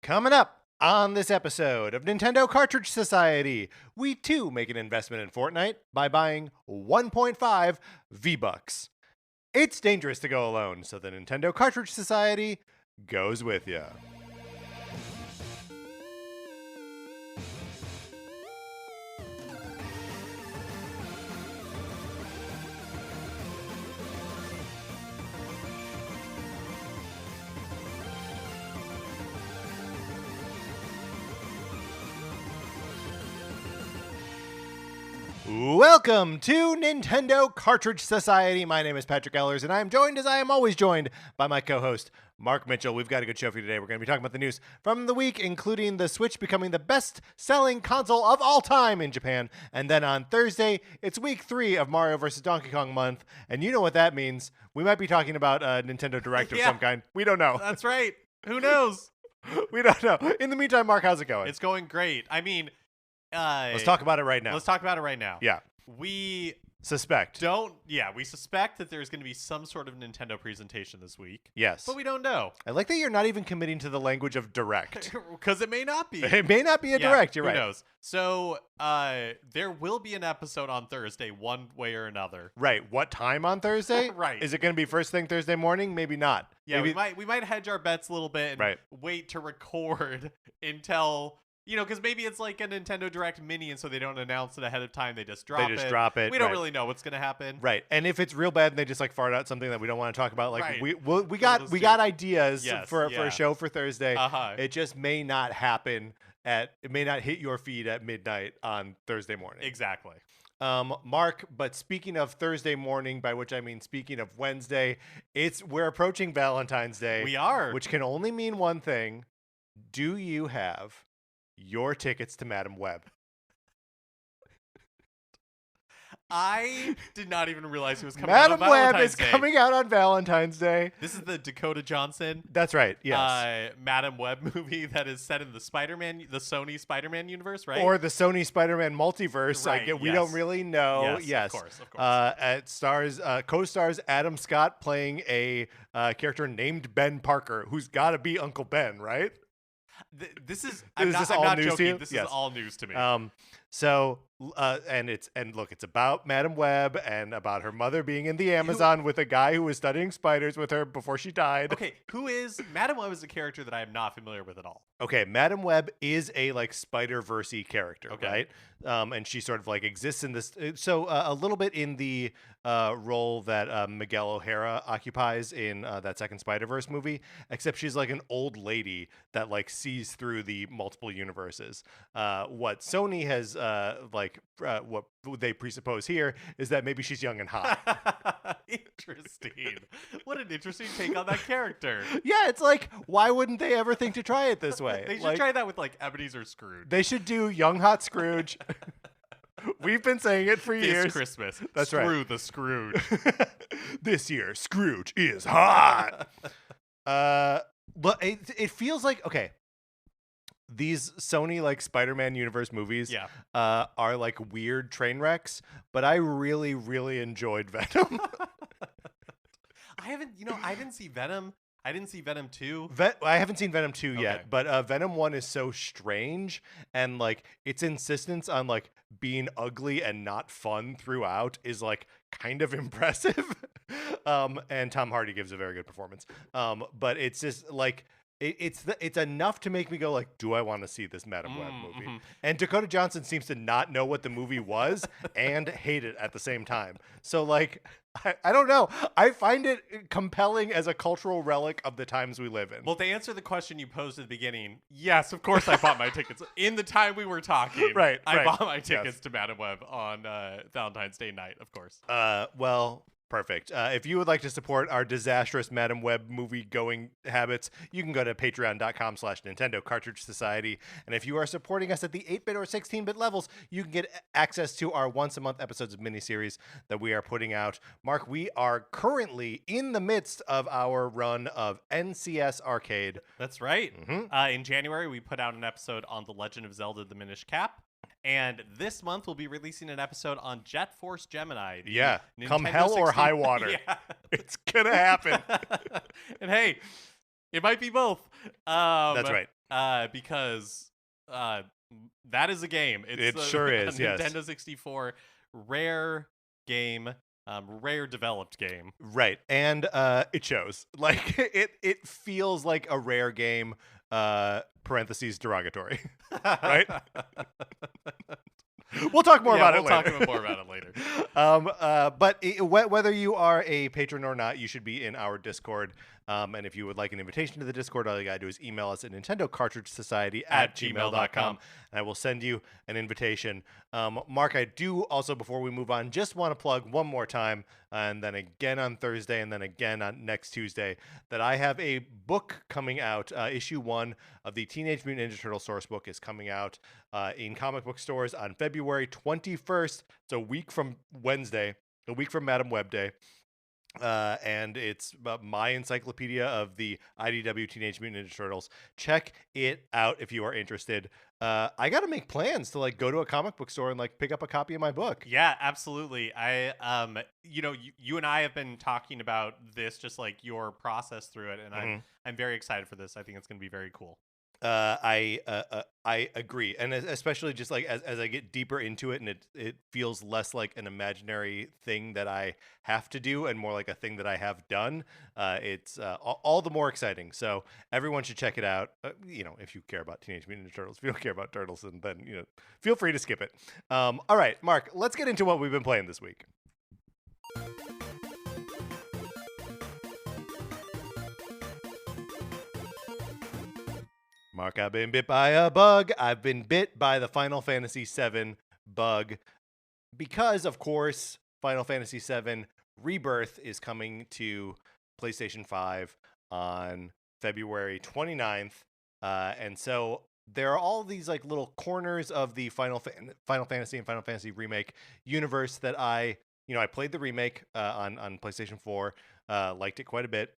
Coming up on this episode of Nintendo Cartridge Society, we too make an investment in Fortnite by buying 1.5 V-Bucks. It's dangerous to go alone, so the Nintendo Cartridge Society goes with you. Welcome to Nintendo Cartridge Society. My name is Patrick Ellers, and I am joined, as I am always joined, by my co-host, Mark Mitchell. We've got a good show for you today. We're going to be talking about the news from the week, including the Switch becoming the best-selling console of all time in Japan. And then on Thursday, it's week 3 of Mario vs. Donkey Kong month, and you know what that means. We might be talking about a Nintendo Direct of some kind. We don't know. That's right. Who knows? We don't know. In the meantime, Mark, how's it going? It's going great. I mean... let's talk about it right now. Let's talk about it right now. Yeah. We suspect that there's going to be some sort of Nintendo presentation this week. Yes. But we don't know. I like that you're not even committing to the language of direct. Because it may not be. It may not be a direct, you're right. Who knows? So there will be an episode on Thursday, one way or another. Right. What time on Thursday? Right. Is it going to be first thing Thursday morning? Maybe not. Yeah, Maybe... we might hedge our bets a little bit and wait to record until... You know, because maybe it's like a Nintendo Direct Mini, and so they don't announce it ahead of time. They just drop it. We don't really know what's going to happen. Right. And if it's real bad and they just like fart out something that we don't want to talk about, like we got ideas for a show for Thursday. It just may not happen it may not hit your feed at midnight on Thursday morning. Exactly. Mark, but speaking of Thursday morning, by which I mean speaking of Wednesday, we're approaching Valentine's Day. We are. Which can only mean one thing. Do you have your tickets to Madame Web? I did not even realize it was coming Madame out on Valentine's Web is Day. coming out on Valentine's Day. This is the Dakota Johnson. That's right. Yes. Madame Web movie that is set in the Sony Spider-Man universe, right? Or the Sony Spider-Man multiverse. Right, We don't really know. Yes. Of course. It stars co-stars Adam Scott playing a character named Ben Parker, who's got to be Uncle Ben, right? I'm not news joking. to you? This is all news to me. Look, it's about Madame Web and about her mother being in the Amazon with a guy who was studying spiders with her before she died. Okay, who is Madame Web? Is a character that I am not familiar with at all. Okay, Madame Web is a like Spider-Verse-y character, right? And she sort of like exists in this. So a little bit in the role that Miguel O'Hara occupies in that second Spider-Verse movie, except she's like an old lady that like sees through the multiple universes. What Sony has what they presuppose here is that maybe she's young and hot. Interesting. What an interesting take on that character. Yeah, it's like, why wouldn't they ever think to try it this way? They should try that with like Ebenezer Scrooge. They should do young hot Scrooge. We've been saying it for years. This Christmas. That's Screw the Scrooge. This year, Scrooge is hot. But it feels like, okay, these Sony like Spider-Man universe movies are like weird train wrecks, but I really, really enjoyed Venom. I didn't see Venom. I didn't see Venom 2. I haven't seen Venom 2 yet, but Venom 1 is so strange, and like its insistence on like being ugly and not fun throughout is like kind of impressive. And Tom Hardy gives a very good performance. But it's just like it's enough to make me go like, do I want to see this Madame Web movie? Mm-hmm. And Dakota Johnson seems to not know what the movie was and hate it at the same time. So like, I don't know. I find it compelling as a cultural relic of the times we live in. Well, to answer the question you posed at the beginning, yes, of course I bought my tickets. In the time we were talking, I bought my tickets to Madame Web on Valentine's Day night, of course. Well, perfect. If you would like to support our disastrous Madame Web movie-going habits, you can go to patreon.com/Nintendo Cartridge Society. And if you are supporting us at the 8-bit or 16-bit levels, you can get access to our once-a-month episodes of miniseries that we are putting out. Mark, we are currently in the midst of our run of NCS Arcade. That's right. Mm-hmm. In January, we put out an episode on The Legend of Zelda: The Minish Cap. And this month, we'll be releasing an episode on Jet Force Gemini. Yeah, come hell or high water. It's going to happen. And hey, it might be both. That's right. because that is a game. It sure is. Yes, Nintendo 64 rare game. Rare developed game. Right. And it shows. Like it feels like a rare game, parentheses derogatory. Right? We'll talk more about it later. We'll talk more about it later. But whether you are a patron or not, you should be in our Discord. And if you would like an invitation to the Discord, all you gotta do is email us at nintendocartridgesociety@gmail.com, and I will send you an invitation. Mark, I do also, before we move on, just want to plug one more time, and then again on Thursday, and then again on next Tuesday, that I have a book coming out. Issue 1 of the Teenage Mutant Ninja Turtle source book is coming out in comic book stores on February 21st. It's a week from Wednesday, a week from Madam Web Day. And it's my encyclopedia of the IDW Teenage Mutant Ninja Turtles. Check it out if you are interested. I got to make plans to like go to a comic book store and like pick up a copy of my book. Yeah, absolutely. You and I have been talking about this, just like your process through it, and I'm very excited for this. I think it's going to be very cool. I agree, and especially just like as I get deeper into it, and it feels less like an imaginary thing that I have to do, and more like a thing that I have done. It's all the more exciting. So everyone should check it out. If you care about Teenage Mutant Ninja Turtles, if you don't care about turtles, and then feel free to skip it. All right, Mark, let's get into what we've been playing this week. Mark, I've been bit by a bug. I've been bit by the Final Fantasy VII bug because, of course, Final Fantasy VII Rebirth is coming to PlayStation 5 on February 29th. And so there are all these like little corners of the Final Fantasy and Final Fantasy Remake universe that I played the remake on PlayStation 4, liked it quite a bit.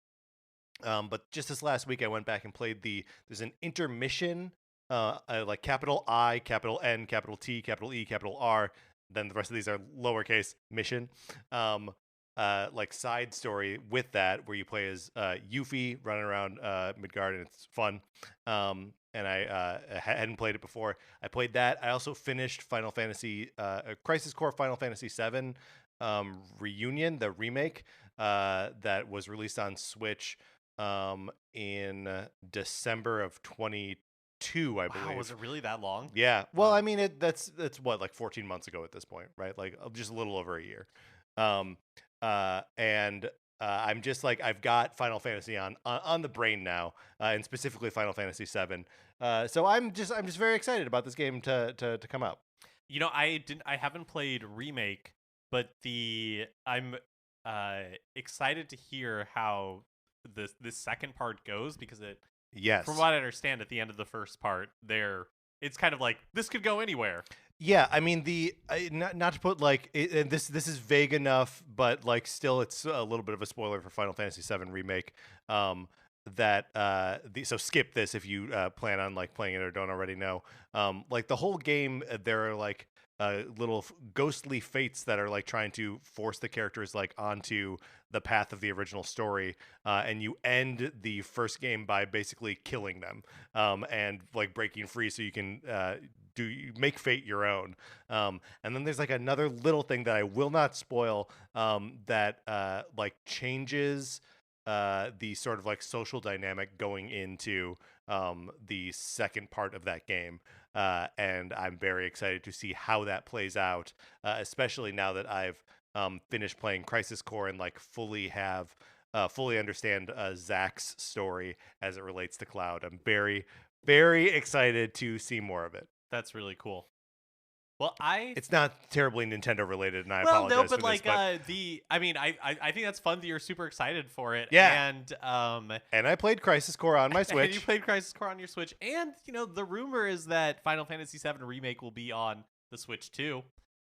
But just this last week, I went back and played there's an intermission, like capital I, capital N, capital T, capital E, capital R. Then the rest of these are lowercase mission, like side story with that, where you play as Yuffie running around Midgard, and it's fun. And I hadn't played it before. I played that. I also finished Final Fantasy Crisis Core Final Fantasy VII Reunion, the remake that was released on Switch in December of 2022, I believe. Wow, was it really that long? Yeah. Well, I mean, that's what, like 14 months ago at this point, right? Like just a little over a year. And I'm just like, I've got Final Fantasy on the brain now, and specifically Final Fantasy VII. So I'm just very excited about this game to come out. I haven't played Remake, but I'm excited to hear how this second part goes, because from what I understand, at the end of the first part, it's kind of like this could go anywhere. Yeah, I mean not to put like this is vague enough, but like still it's a little bit of a spoiler for Final Fantasy VII Remake. So skip this if you plan on like playing it or don't already know. Like the whole game, there are like little ghostly fates that are like trying to force the characters like onto the path of the original story, and you end the first game by basically killing them, and like breaking free so you can make fate your own. And then there's like another little thing that I will not spoil, that like changes the sort of like social dynamic going into the second part of that game. And I'm very excited to see how that plays out, especially now that I've finished playing Crisis Core and like fully understand Zack's story as it relates to Cloud. I'm very, very excited to see more of it. That's really cool. Well, it's not terribly Nintendo related, and I apologize. No, but for like this, I think that's fun that you're super excited for it. Yeah, and I played Crisis Core on my Switch. And you played Crisis Core on your Switch, and the rumor is that Final Fantasy VII Remake will be on the Switch too.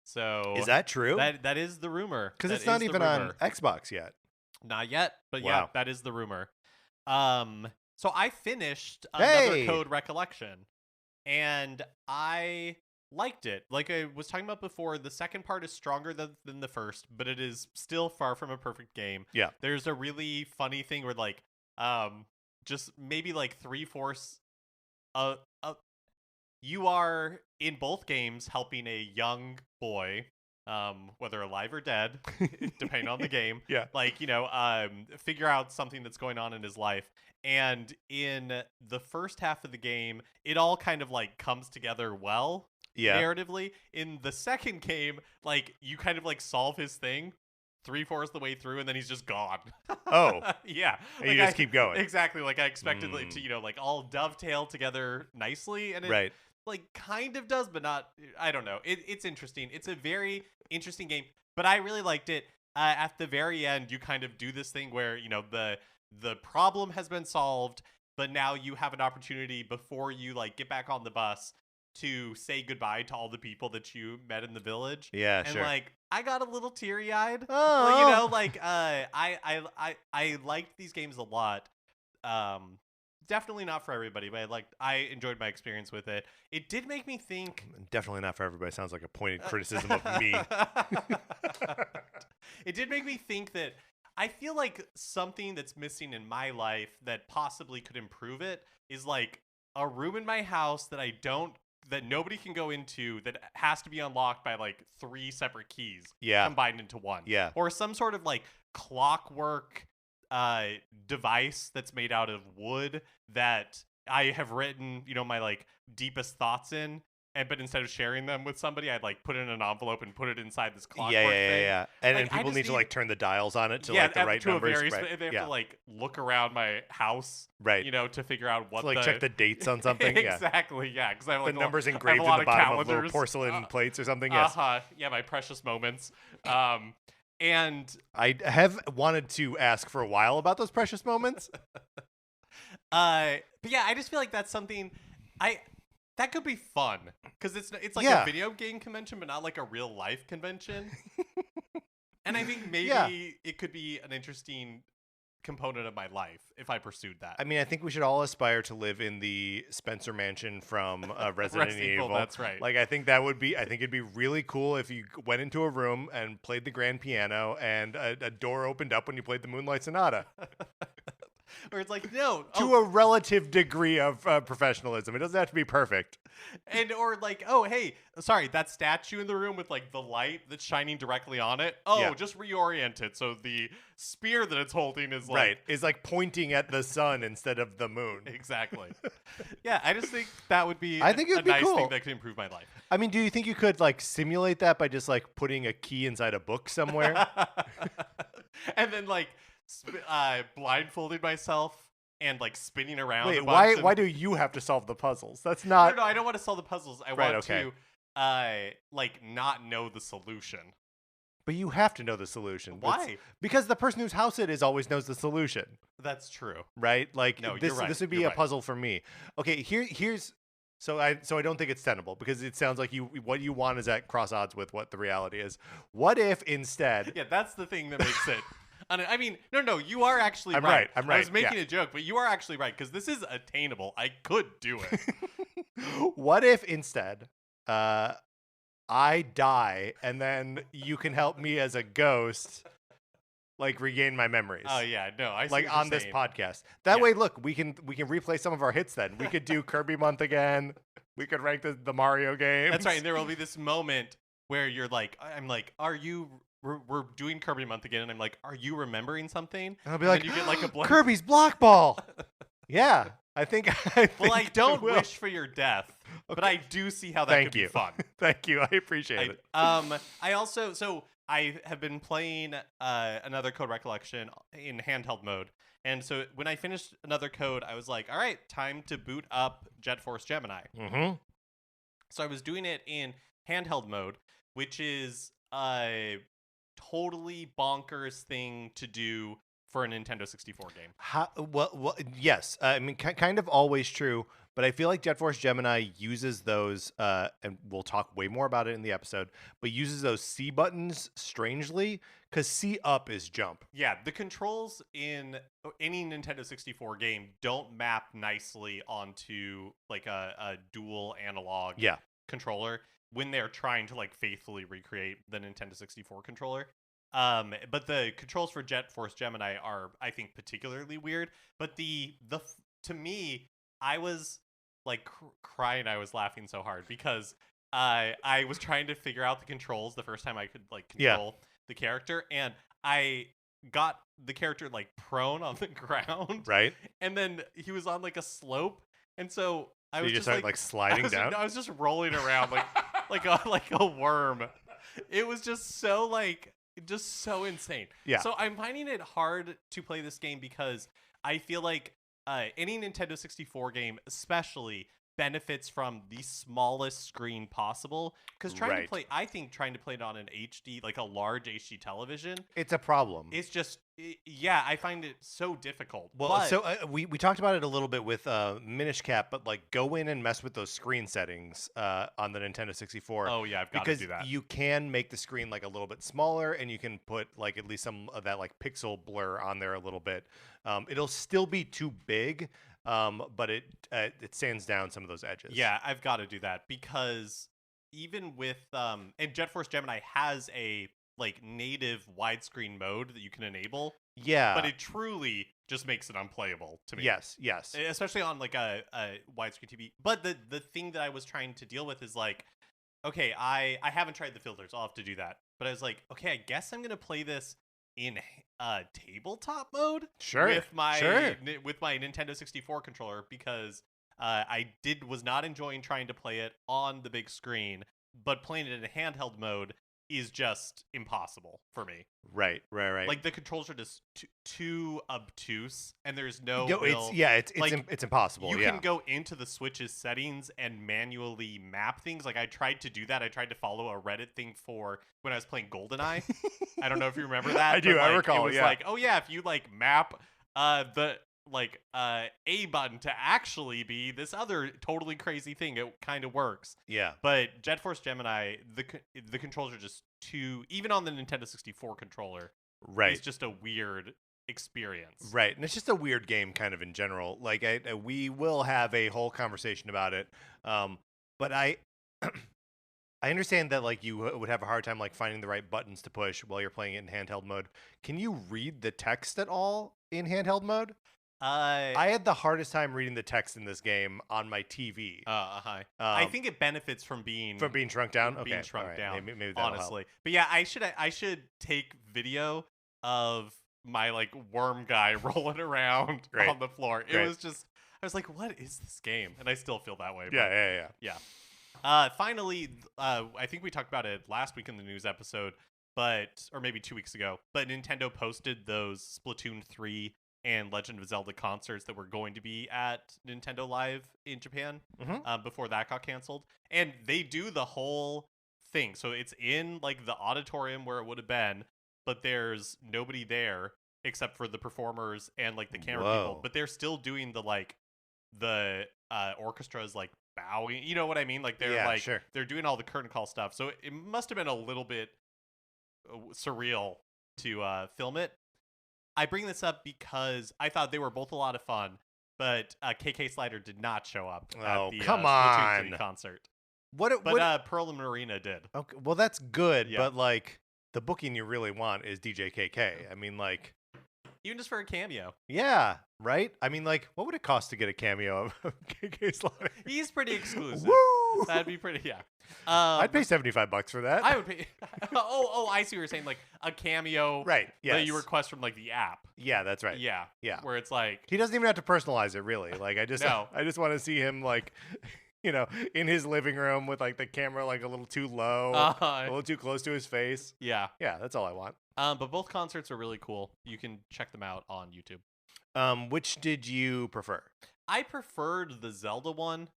So is that true? That is the rumor, because it's not even on Xbox yet. Not yet, but wow. Yeah, that is the rumor. So I finished another Code Recollection, and I liked it. Like I was talking about before, the second part is stronger than the first, but it is still far from a perfect game. Yeah. There's a really funny thing where like just maybe like 3/4 you are in both games helping a young boy, whether alive or dead, depending on the game. Yeah. Like, figure out something that's going on in his life. And in the first half of the game, it all kind of like comes together well. Yeah. Narratively. In the second game, like you kind of like solve his thing 3/4 the way through, and then he's just gone. Oh. Yeah. And you just keep going. Exactly. Like I expected it to, like all dovetail together nicely, and it like kind of does, but not. I don't know. It's interesting. It's a very interesting game, but I really liked it. At the very end, you kind of do this thing where the problem has been solved, but now you have an opportunity before you like get back on the bus to say goodbye to all the people that you met in the village. Yeah, and sure. like I got a little teary-eyed. Oh. I liked these games a lot. Definitely not for everybody, but I enjoyed my experience with it. It did make me think. Definitely not for everybody. Sounds like a pointed criticism of me. It did make me think that I feel like something that's missing in my life that possibly could improve it is like a room in my house that nobody can go into, that has to be unlocked by like 3 separate keys combined into one. Yeah. Or some sort of like clockwork device that's made out of wood that I have written, my like deepest thoughts in. But instead of sharing them with somebody, I'd like put it in an envilope and put it inside this clockwork thing. Yeah. And people need to like turn the dials on it to like the right numbers. They have to like look around my house, to figure out what to check the dates on something. Exactly, yeah. Because I have like the numbers engraved in the bottom of little porcelain plates or something. Yes. Yeah, my precious moments. And I have wanted to ask for a while about those precious moments. But yeah, I just feel like that's something that could be fun, because it's like a video game convention, but not like a real life convention. And I think maybe it could be an interesting component of my life if I pursued that. I mean, I think we should all aspire to live in the Spencer Mansion from Resident Evil. That's right. Like, I think it'd be really cool if you went into a room and played the grand piano, and a door opened up when you played the Moonlight Sonata. Or it's like, no. To a relative degree of professionalism. It doesn't have to be perfect. Or like, oh, hey, sorry, that statue in the room with like the light that's shining directly on it. Oh, just reorient it so the spear that it's holding is like... is like pointing at the sun instead of the moon. Exactly. Yeah, I just think that would be a nice cool thing that could improve my life. I mean, do you think you could like simulate that by just like putting a key inside a book somewhere? And then like... blindfolding myself and like spinning around. Wait, why do you have to solve the puzzles? That's not. No, I don't want to solve the puzzles. I want to like not know the solution. But you have to know the solution. Why? Because the person whose house it is always knows the solution. That's true. Right? Like no, this you're right. This would be a puzzle for me. Okay, here's so I don't think it's tenable, because it sounds like what you want is at cross odds with what the reality is. What if instead? Yeah, that's the thing that makes it. I mean, no, you are actually right. I'm right. I was making a joke, but you are actually right, because this is attainable. I could do it. What if instead I die, and then you can help me as a ghost, like regain my memories? Oh yeah, no, I see like what on you're this saying. podcast. That way, look, we can replay some of our hits. Then we could do Kirby Month again. We could rank the Mario games. That's right, and there will be this moment where you're like, I'm like, are you? We're doing Kirby Month again, and I'm like, are you remembering something? And I'll be like, you get like a blank. Kirby's Block Ball. Yeah, I think. Well, I don't wish for your death, but I do see how that could be fun. Thank you. I appreciate it. I also I have been playing another Code Recollection in handheld mode, and so when I finished another Code, I was like, all right, time to boot up Force Gemini. Mm-hmm. So I was doing it in handheld mode, which is a totally bonkers thing to do for a Nintendo 64 game. Well, yes. I mean, kind of always true, but I feel like Force Gemini uses those, and we'll talk way more about it in the episode, but uses those C buttons strangely, because C up is jump. Yeah, the controls in any Nintendo 64 game don't map nicely onto like a dual analog controller when they're trying to like faithfully recreate the Nintendo 64 controller. But the controls for Force Gemini are, I think, particularly weird. But to me, I was like crying. I was laughing so hard because I was trying to figure out the controls the first time I could like control the character, and I got the character like prone on the ground, right? And then he was on like a slope, and so I was you just started like sliding down. I was just rolling around like a worm. It was just so insane. Yeah. So I'm finding it hard to play this game because I feel like any Nintendo 64 game, especially, benefits from the smallest screen possible. Because trying to play it on an HD, like a large HD television, it's a problem. It's just, I find it so difficult. Well, so we talked about it a little bit with Minish Cap, but like go in and mess with those screen settings on the Nintendo 64. Oh yeah, I've got to do that. Because you can make the screen like a little bit smaller, and you can put like at least some of that like pixel blur on there a little bit. It'll still be too big, but it sands down some of those edges. Yeah, I've got to do that because even with and Jet Force Gemini has a like native widescreen mode that you can enable. Yeah, but it truly just makes it unplayable to me. Yes, especially on like a widescreen TV. But the thing that I was trying to deal with is like, okay, I haven't tried the filters. I'll have to do that. But I was like, okay, I guess I'm gonna play this in tabletop mode. Sure. With my Nintendo 64 controller because I was not enjoying trying to play it on the big screen, but playing it in a handheld mode is just impossible for me. Right. Like the controls are just too obtuse, and there's no. It's impossible. You can go into the Switch's settings and manually map things. Like I tried to do that. I tried to follow a Reddit thing for when I was playing GoldenEye. I don't know if you remember that. I do. Like, I recall. It was like, oh yeah, if you like map the like A button to actually be this other totally crazy thing, it kind of works. Yeah. But Jet Force Gemini, the controls are just too, even on the Nintendo 64 controller, right? It's just a weird experience. Right. And it's just a weird game kind of in general. Like we will have a whole conversation about it. But I understand that like you would have a hard time like finding the right buttons to push while you're playing it in handheld mode. Can you read the text at all in handheld mode? I had the hardest time reading the text in this game on my TV. I think it benefits from being shrunk down. Being shrunk down. Maybe honestly, help. But yeah, I should take video of my like worm guy rolling around on the floor. It was just, I was like, what is this game? And I still feel that way. Yeah. Finally, I think we talked about it last week in the news episode, or maybe 2 weeks ago. But Nintendo posted those Splatoon 3 and Legend of Zelda concerts that were going to be at Nintendo Live in Japan before that got canceled. And they do the whole thing. So it's in like the auditorium where it would have been, but there's nobody there except for the performers and like the camera people. But they're still doing the orchestra's like bowing. You know what I mean? Like they're they're doing all the curtain call stuff. So it must have been a little bit surreal to film it. I bring this up because I thought they were both a lot of fun, but KK Slider did not show up at the Splatoon 3 concert. But Pearl and Marina did. Okay, well, that's good, but like the booking you really want is DJ KK. I mean, like even just for a cameo. Yeah, right? I mean, like, what would it cost to get a cameo of KK Slider? He's pretty exclusive. Woo! That'd be pretty, I'd pay $75 for that. I would pay. I see what you're saying. Like a cameo, right? Yes. That you request from like the app. Yeah, that's right. Yeah. Where it's like he doesn't even have to personalize it, really. Like I just want to see him like, in his living room with like the camera like a little too low, a little too close to his face. Yeah. That's all I want. But both concerts are really cool. You can check them out on YouTube. Which did you prefer? I preferred the Zelda one.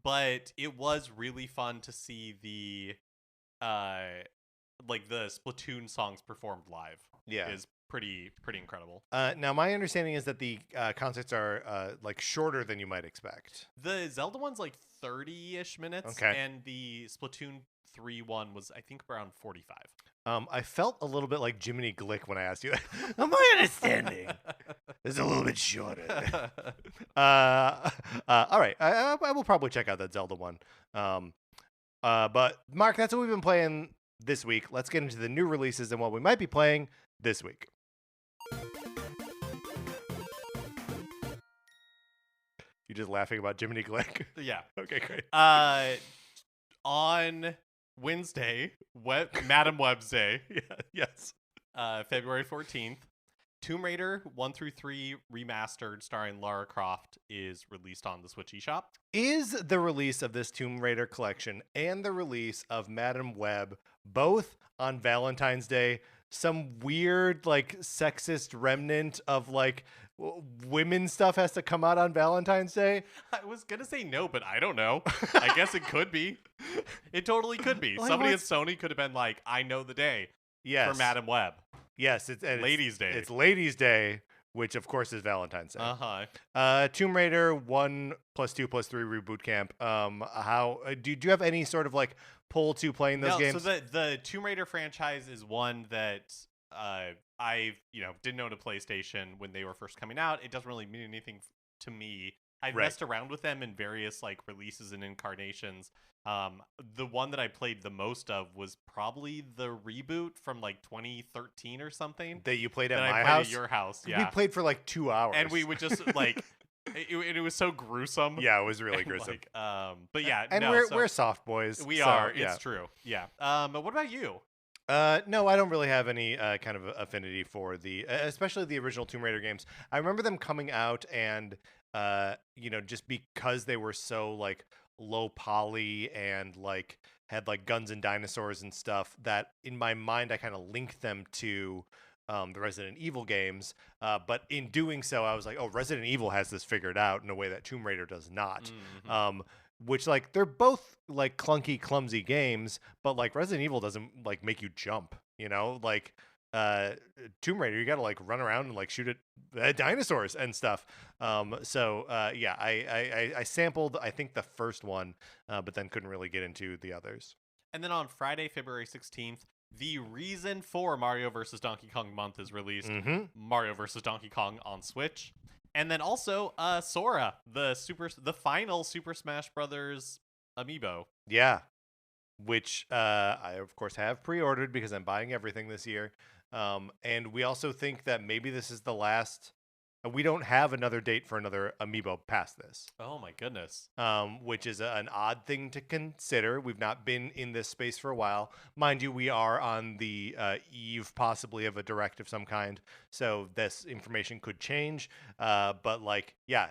But it was really fun to see the like the Splatoon songs performed live. Yeah, is pretty incredible. Now my understanding is that the concerts are like shorter than you might expect. The Zelda one's like 30-ish minutes, and the Splatoon 3 one was I think around 45. I felt a little bit like Jiminy Glick when I asked you that. My understanding is a little bit shorter. All right, I will probably check out that Zelda one. But Mark, that's what we've been playing this week. Let's get into the new releases and what we might be playing this week. You just laughing about Jiminy Glick? Yeah. Okay, great. On Wednesday, Madam Web's Day. Yeah, yes. February 14th, Tomb Raider 1 through 3 remastered starring Lara Croft is released on the Switch eShop. Is the release of this Tomb Raider collection and the release of Madam Web both on Valentine's Day some weird like sexist remnant of like women stuff has to come out on Valentine's Day? I was going to say no, but I don't know. I guess it could be. It totally could be. Like, Somebody at Sony could have been like, I know the day for Madam Web. Yes, it's Ladies' Day. It's Ladies' Day, which of course is Valentine's Day. Tomb Raider 1 + 2 + 3 Reboot Camp. How do you have any sort of like pull to playing those games? So the Tomb Raider franchise is one that I didn't own a PlayStation when they were first coming out. It doesn't really mean anything to me. I messed around with them in various like releases and incarnations. The one that I played the most of was probably the reboot from like 2013 or something. That you played at my house? At your house, yeah. We played for like 2 hours. And we would just like, it was so gruesome. Yeah, it was really gruesome. Like, but yeah. And we're soft boys. We are. It's true. Yeah. But what about you? No, I don't really have any kind of affinity for especially the original Tomb Raider games. I remember them coming out and, just because they were so like low poly and like had like guns and dinosaurs and stuff, that in my mind I kind of linked them to the Resident Evil games. But in doing so, I was like, oh, Resident Evil has this figured out in a way that Tomb Raider does not. Mm-hmm. Which like they're both like clunky, clumsy games, but like Resident Evil doesn't like make you jump, like Tomb Raider, you gotta like run around and like shoot at dinosaurs and stuff. I sampled I think the first one, but then couldn't really get into the others. And then on Friday, February 16th, the reason for Mario vs. Donkey Kong month is released. Mm-hmm. Mario vs. Donkey Kong on Switch. And then also Sora, the final Super Smash Brothers amiibo. Yeah, which I of course have pre-ordered because I'm buying everything this year. And we also think that maybe this is the last. We don't have another date for another amiibo past this. Oh my goodness. Which is an odd thing to consider. We've not been in this space for a while. Mind you, we are on the eve possibly of a direct of some kind. So this information could change. But like, yeah,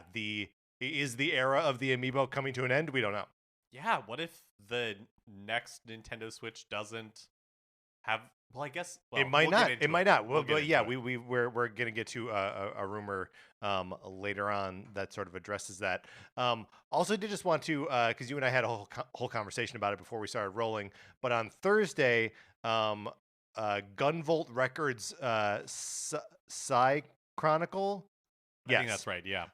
is the era of the amiibo coming to an end? We don't know. Yeah, what if the next Nintendo Switch doesn't have... Well, I guess it might not. It might not. Well, but yeah, we're gonna get to a rumor later on that sort of addresses that. Also, did just want to because you and I had a whole conversation about it before we started rolling. But on Thursday, Gunvolt Records Psy Chronicle. I think that's right. Yeah.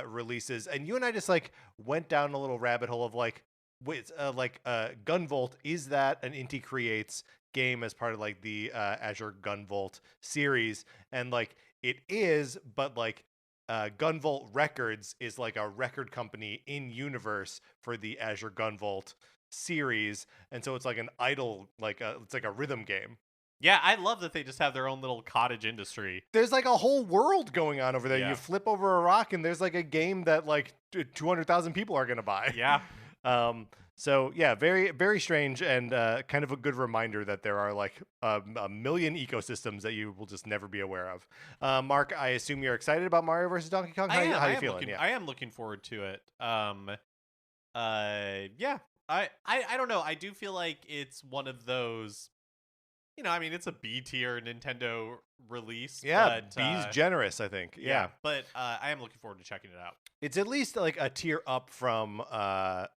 Releases, and you and I just like went down a little rabbit hole of like, Gunvolt, is that an Inti Creates game as part of like the Azure Gunvolt series? And like it is, but like Gunvolt Records is like a record company in universe for the Azure Gunvolt series, and so it's like an idle, it's like a rhythm game. Yeah, I love that they just have their own little cottage industry. There's like a whole world going on over there. Yeah. You flip over a rock and there's like a game that like 200,000 people are gonna buy. Yeah. So yeah, very, very strange, and kind of a good reminder that there are like a million ecosystems that you will just never be aware of. Mark, I assume you're excited about Mario vs. Donkey Kong. How are you feeling? I am looking forward to it. Yeah. I don't know. I do feel like it's one of those. I mean, it's a B tier Nintendo release. Yeah, but, B's generous, I think. Yeah. But I am looking forward to checking it out. It's at least like a tier up from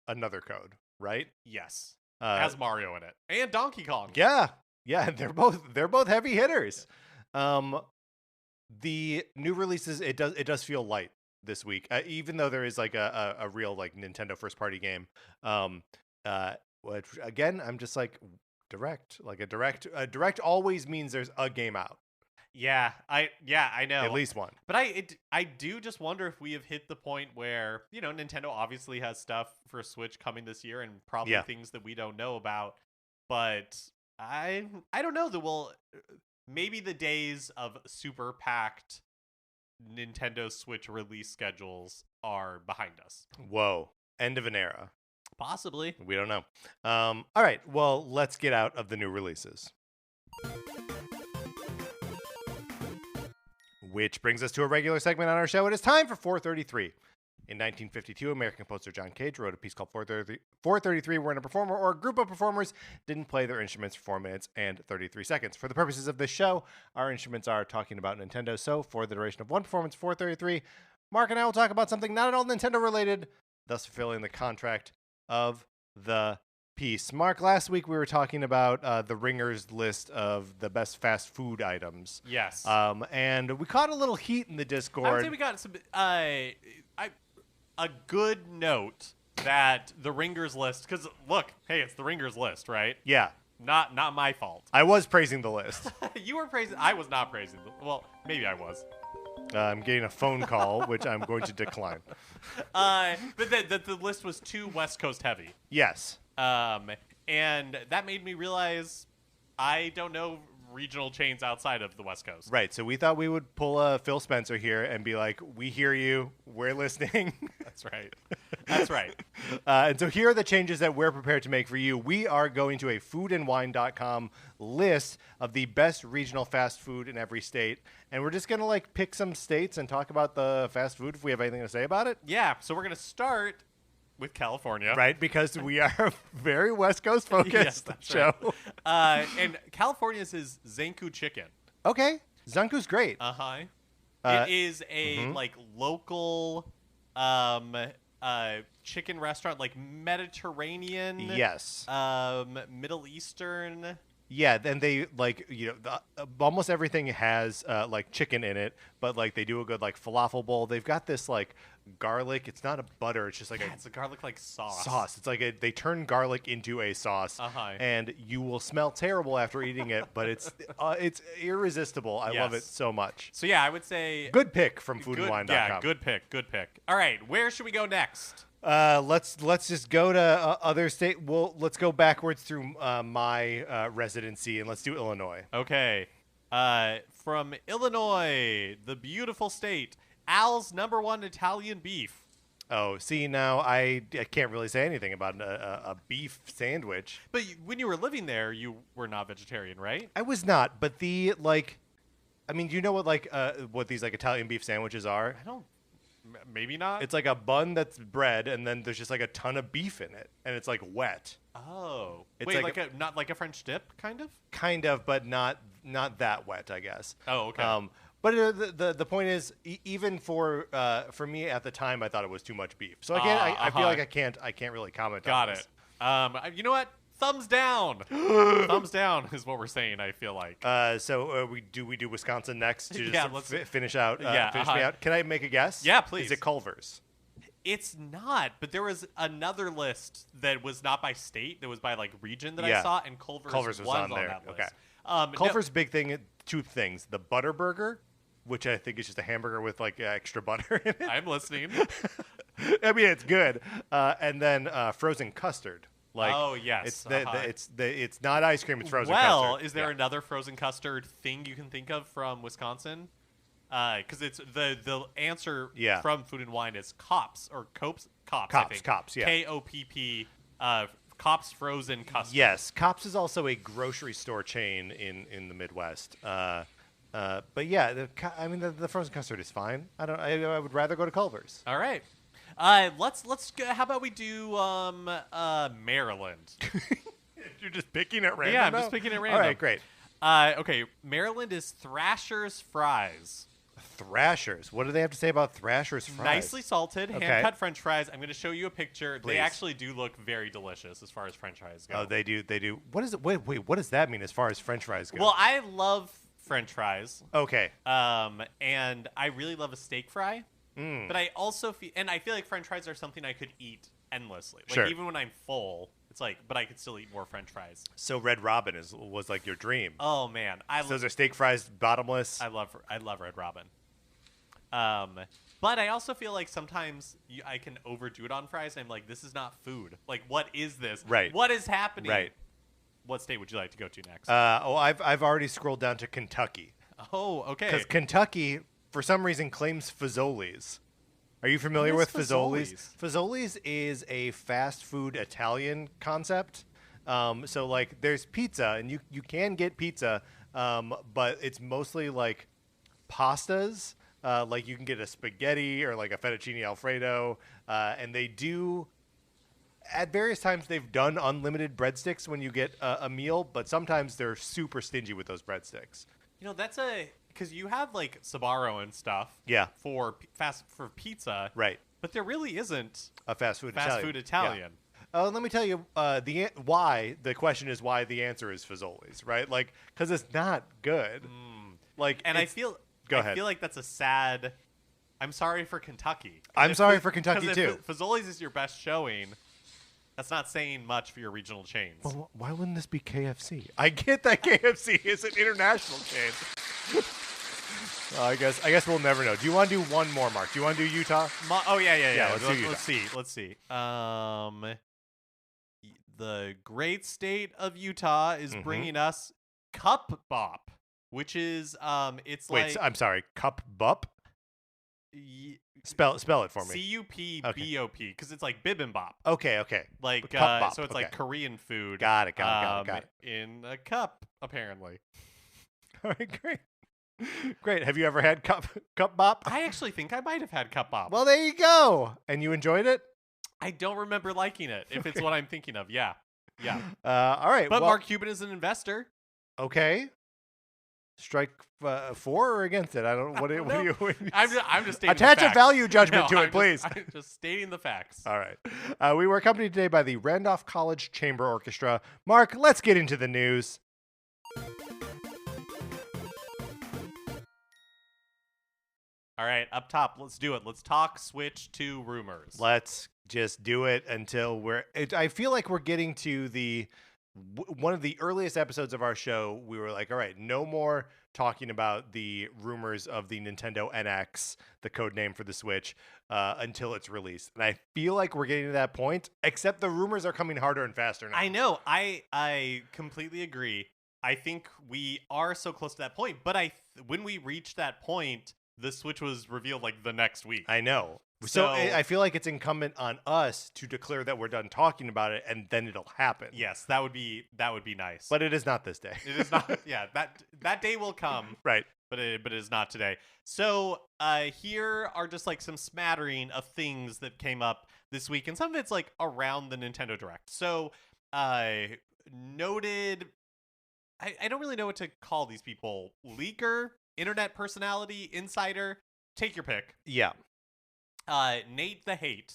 Another Code, right? Yes. Has Mario in it and Donkey Kong. Yeah, they're both heavy hitters. The new releases, it does feel light this week, even though there is like a real like Nintendo first party game. Which again, I'm just like. A direct always means there's a game out. Yeah, I know. At least one. But I do just wonder if we have hit the point where, Nintendo obviously has stuff for Switch coming this year and probably things that we don't know about. But I don't know maybe the days of super packed Nintendo Switch release schedules are behind us. Whoa. End of an era. Possibly. We don't know. All right. Well, let's get out of the new releases. Which brings us to a regular segment on our show. It is time for 433. In 1952, American composer John Cage wrote a piece called 433, wherein a performer or a group of performers didn't play their instruments for 4 minutes and 33 seconds. For the purposes of this show, our instruments are talking about Nintendo. So for the duration of one performance, 433, Mark and I will talk about something not at all Nintendo related, thus fulfilling the contract of the piece. Mark, last week we were talking about the Ringer's list of the best fast food items. Yes. And we caught a little heat in the Discord. I would say we got some a good note that the Ringer's list, because look, hey, it's the Ringer's list, right? Yeah. Not my fault. I was praising the list. You were praising. I was not praising. Well, maybe I was. I'm getting a phone call, which I'm going to decline. But the list was too West Coast heavy. Yes. And that made me realize I don't know regional chains outside of the West Coast. Right. So we thought we would pull a Phil Spencer here and be like, we hear you. We're listening. That's right. That's right. And so here are the changes that we're prepared to make for you. We are going to a foodandwine.com list of the best regional fast food in every state. And we're just going to pick some states and talk about the fast food if we have anything to say about it. Yeah. So we're going to start with California. Right, because we are a very West Coast focused show. Right. And California's is Zanku Chicken. Okay. Zanku's great. Uh-huh. It is a local chicken restaurant, Mediterranean. Yes. Middle Eastern. Yeah, and they almost everything has chicken in it, but they do a good falafel bowl. They've got this garlic. It's not a butter. It's just it's a garlic sauce. Sauce. It's they turn garlic into a sauce, and you will smell terrible after eating it, but it's irresistible. I love it so much. So yeah, I would say good pick from foodandwine.com. Yeah, good pick. All right, where should we go next? Let's just go to other state. Well, let's go backwards through my residency, and let's do Illinois. Okay. From Illinois, the beautiful state, Al's #1 Italian beef. Oh, see, now I can't really say anything about a beef sandwich. But when you were living there, you were not vegetarian, right? I was not, but the I mean, do you know what these Italian beef sandwiches are? I don't. Maybe not. It's a bun that's bread, and then there's just a ton of beef in it, and it's wet. Oh, it's wait, not like a French dip, kind of. Kind of, but not that wet, I guess. Oh, okay. But the point is, even for me at the time, I thought it was too much beef. So again, I feel like I can't really comment. Got on it. This. You know what? Thumbs down. Thumbs down is what we're saying. I feel like. So we do Wisconsin next to yeah, let's finish out. Finish me out. Can I make a guess? Yeah, please. Is it Culver's? It's not, but there was another list that was not by state, that was by region that I saw, and Culver's was on there. That list. Okay. Culver's big thing, two things: the butter burger, which I think is just a hamburger with extra butter in it. I'm listening. I mean, it's good, and then frozen custard. Oh yes, it's not ice cream; it's frozen custard. Well, is there another frozen custard thing you can think of from Wisconsin? Because it's the answer from Food and Wine is Kops or Kops. Kops, yeah. Kopp. Kops frozen custard. Yes, Kops is also a grocery store chain in the Midwest. But yeah, the frozen custard is fine. I would rather go to Culver's. All right. Let's go, how about we do Maryland? You're just picking at random. Yeah, I'm just picking at random. All right, great. Okay, Maryland is Thrasher's Fries. Thrashers. What do they have to say about Thrasher's Fries? Nicely salted, hand-cut French fries. I'm going to show you a picture. Please. They actually do look very delicious as far as French fries go. Oh, they do. What is it? Wait. What does that mean as far as French fries go? Well, I love French fries. Okay. And I really love a steak fry. But I also feel like French fries are something I could eat endlessly. Sure. Even when I'm full, it's but I could still eat more French fries. So Red Robin was your dream. Oh man, those are steak fries, bottomless. I love Red Robin. But I also feel like sometimes I can overdo it on fries, and I'm like, this is not food. What is this? Right. What is happening? Right. What state would you like to go to next? I've already scrolled down to Kentucky. Oh, okay. Because Kentucky, for some reason, claims Fazoli's. Are you familiar with Fazoli's? Fazoli's? Fazoli's is a fast food Italian concept. So like there's pizza, and you can get pizza, but it's mostly like pastas. Like you can get a spaghetti or like a fettuccine Alfredo, and they do. At various times, they've done unlimited breadsticks when you get a meal, but sometimes they're super stingy with those breadsticks. You know, that's because you have like Sbarro and stuff. Yeah. For pizza. Right. But there really isn't A fast food Italian. Yeah. Let me tell you why. The question is why. The answer is Fazoli's, right? Like, because it's not good. Like, and I feel like that's a sad. I'm sorry for Kentucky. I'm sorry for Kentucky too. If Fazoli's is your best showing, that's not saying much for your regional chains. Well, why wouldn't this be KFC? I get that KFC is an international chain. I guess we'll never know. Do you want to do one more, Mark? Do you want to do Utah? Yeah. Let's do Utah. Let's see. The great state of Utah is bringing us Cup Bop, which is it's Wait, I'm sorry. Cup Bop? Spell it for me. Cupbop, because it's like bibimbap. Okay. Like Cup bop. so it's like Korean food. Got it. In a cup, apparently. All right, great. Have you ever had cup bop? I actually think I might have had cup bop. Well, there you go. And you enjoyed it? I don't remember liking it. If it's what I'm thinking of, yeah. All right. But Mark Cuban is an investor. Okay. Strike for or against it? I don't. What do you? I'm just stating attach the a facts. value judgment to it, please. I'm just stating the facts. All right. We were accompanied today by the Randolph College Chamber Orchestra. Mark, let's get into the news. All right, up top, let's do it. Let's talk Switch 2 rumors. Let's just do it until I feel like we're getting to one of the earliest episodes of our show. We were like, all right, no more talking about the rumors of the Nintendo NX, the code name for the Switch, until it's released. And I feel like we're getting to that point, except the rumors are coming harder and faster now. I know. I completely agree. I think we are so close to that point. But when we reach that point, the Switch was revealed like the next week. I know. So I feel like it's incumbent on us to declare that we're done talking about it, and then it'll happen. Yes, that would be nice. But it is not this day. It is not. Yeah, that day will come. Right. But it is not today. So here are just like some smattering of things that came up this week, and some of it's like around the Nintendo Direct. So noted. I don't really know what to call these people. Leaker, internet personality, insider. Take your pick. Yeah. Nate the Hate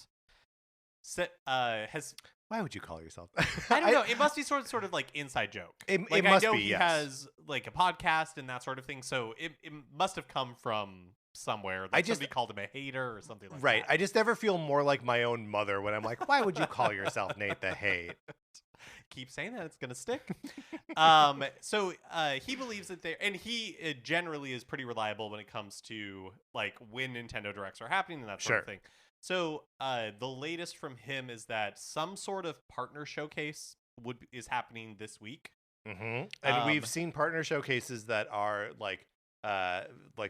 has. Why would you call yourself? I don't know. It must be sort of like inside joke. It must be. He has like a podcast and that sort of thing, so it must have come from somewhere. Like somebody called him a hater or something like that. Right. I just never feel more like my own mother when I'm like, why would you call yourself Nate the Hate? Keep saying that, it's gonna stick. So he believes that and he generally is pretty reliable when it comes to like when Nintendo Directs are happening and that sort of thing. So the latest from him is that some sort of partner showcase is happening this week. Mm-hmm. And we've seen partner showcases that are like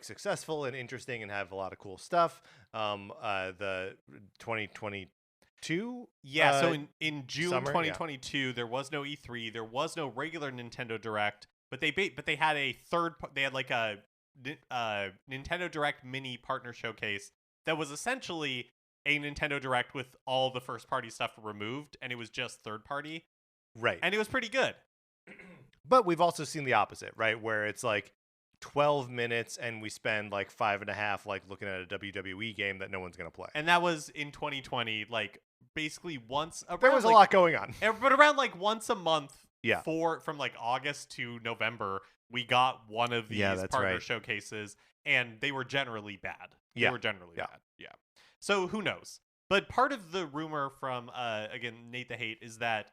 successful and interesting and have a lot of cool stuff. The 2022. Yeah, so in June summer, 2022, there was no E3, there was no regular Nintendo Direct, but they had like a Nintendo Direct mini partner showcase that was essentially a Nintendo Direct with all the first party stuff removed, and it was just third party. Right. And it was pretty good. But we've also seen the opposite, right? Where it's like 12 minutes and we spend like 5.5 like looking at a WWE game that no one's going to play. And that was in 2020, like basically once. There was a lot going on. But around like once a month, yeah, from like August to November, we got one of these partner showcases, and they were generally bad. They were generally bad. Yeah. So who knows? But part of the rumor from, again, Nate the Hate is that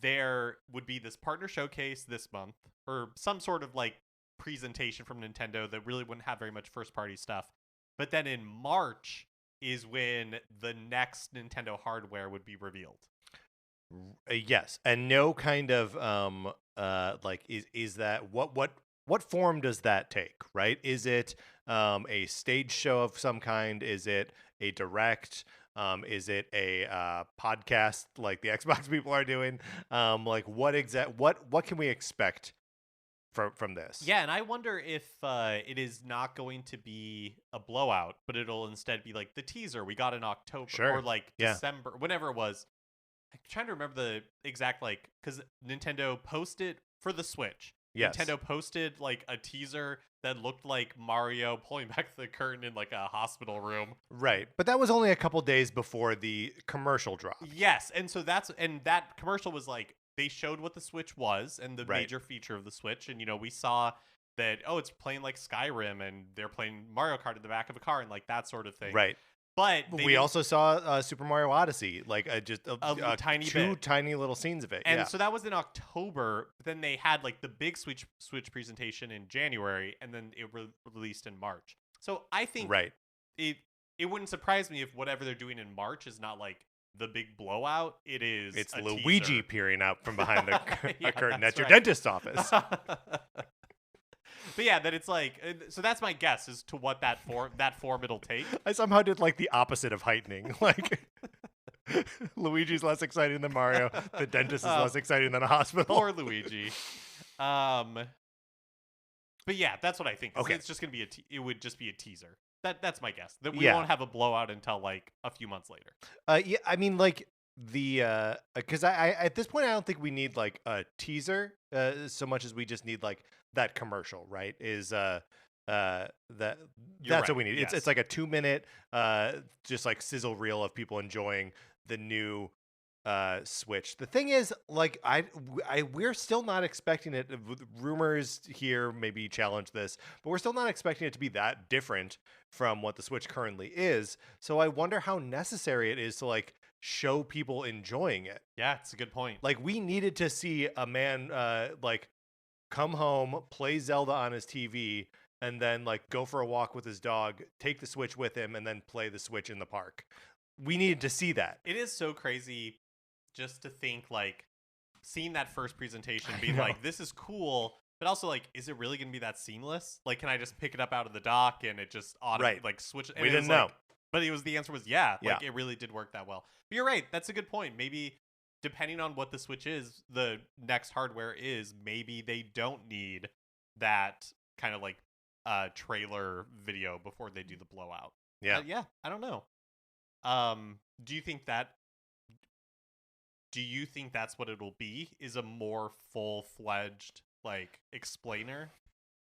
there would be this partner showcase this month, or some sort of like presentation from Nintendo that really wouldn't have very much first party stuff. But then in March is when the next Nintendo hardware would be revealed. Yes, and no kind of like is that what form does that take, right? Is it a stage show of some kind? Is it a direct? Is it a podcast like the Xbox people are doing? Like what can we expect from this? Yeah, and I wonder if it is not going to be a blowout, but it'll instead be like the teaser we got in October or like December, whenever it was. I'm trying to remember the exact because Nintendo posted for the Switch. Yes. Nintendo posted like a teaser that looked like Mario pulling back the curtain in like a hospital room. Right. But that was only a couple days before the commercial dropped. Yes. And so that commercial was like, they showed what the Switch was and the major feature of the Switch. And, we saw that, it's playing like Skyrim and they're playing Mario Kart in the back of a car and like that sort of thing. Right. But we also saw Super Mario Odyssey, like just a tiny two tiny little scenes of it. And so that was in October. But then they had like the big Switch presentation in January, and then it released in March. So I think it wouldn't surprise me if whatever they're doing in March is not like the big blowout. It's Luigi teaser. Peering out from behind a curtain at your dentist's office. But yeah, that it's like, so that's my guess as to what that form it'll take. I somehow did like the opposite of heightening. Like Luigi's less exciting than Mario. The dentist is less exciting than a hospital. Poor Luigi. But yeah, that's what I think. Okay. It's just going to be it would just be a teaser. That's my guess. That we won't have a blowout until like a few months later. Yeah, I mean like because I at this point I don't think we need like a teaser so much as we just need like that commercial, right? That's what we need. Yes. It's like a 2-minute just like sizzle reel of people enjoying the new Switch. The thing is, like we're still not expecting it. Rumors here maybe challenge this, but we're still not expecting it to be that different from what the Switch currently is. So I wonder how necessary it is to like show people enjoying it. Yeah, it's a good point. Like we needed to see a man like come home, play Zelda on his TV, and then like go for a walk with his dog, take the Switch with him, and then play the Switch in the park. We needed to see that. It is so crazy just to think like seeing that first presentation being like, this is cool, but also like, is it really going to be that seamless? Like, can I just pick it up out of the dock and it just like switch? And we didn't know. But the answer was yeah. Like it really did work that well. But you're right. That's a good point. Maybe depending on what the Switch is, the next hardware is, maybe they don't need that kind of like trailer video before they do the blowout. Yeah. I don't know. Do you think that's what it'll be? Is a more full-fledged like explainer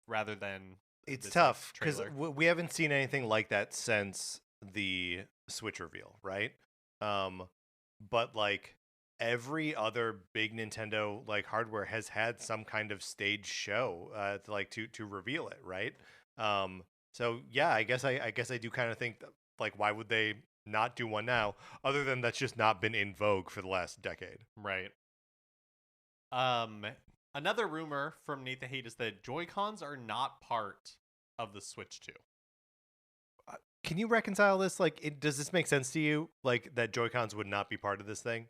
rather than it's tough because we haven't seen anything like that since the Switch reveal, right? But like every other big Nintendo like hardware has had some kind of stage show to reveal it, right? So yeah, I guess I do kind of think that, like, why would they not do one now, other than that's just not been in vogue for the last decade. Right. Another rumor from Nate the Hate is that Joy-Cons are not part of the Switch 2. Can you reconcile this? Like, does this make sense to you? Like, that Joy-Cons would not be part of this thing?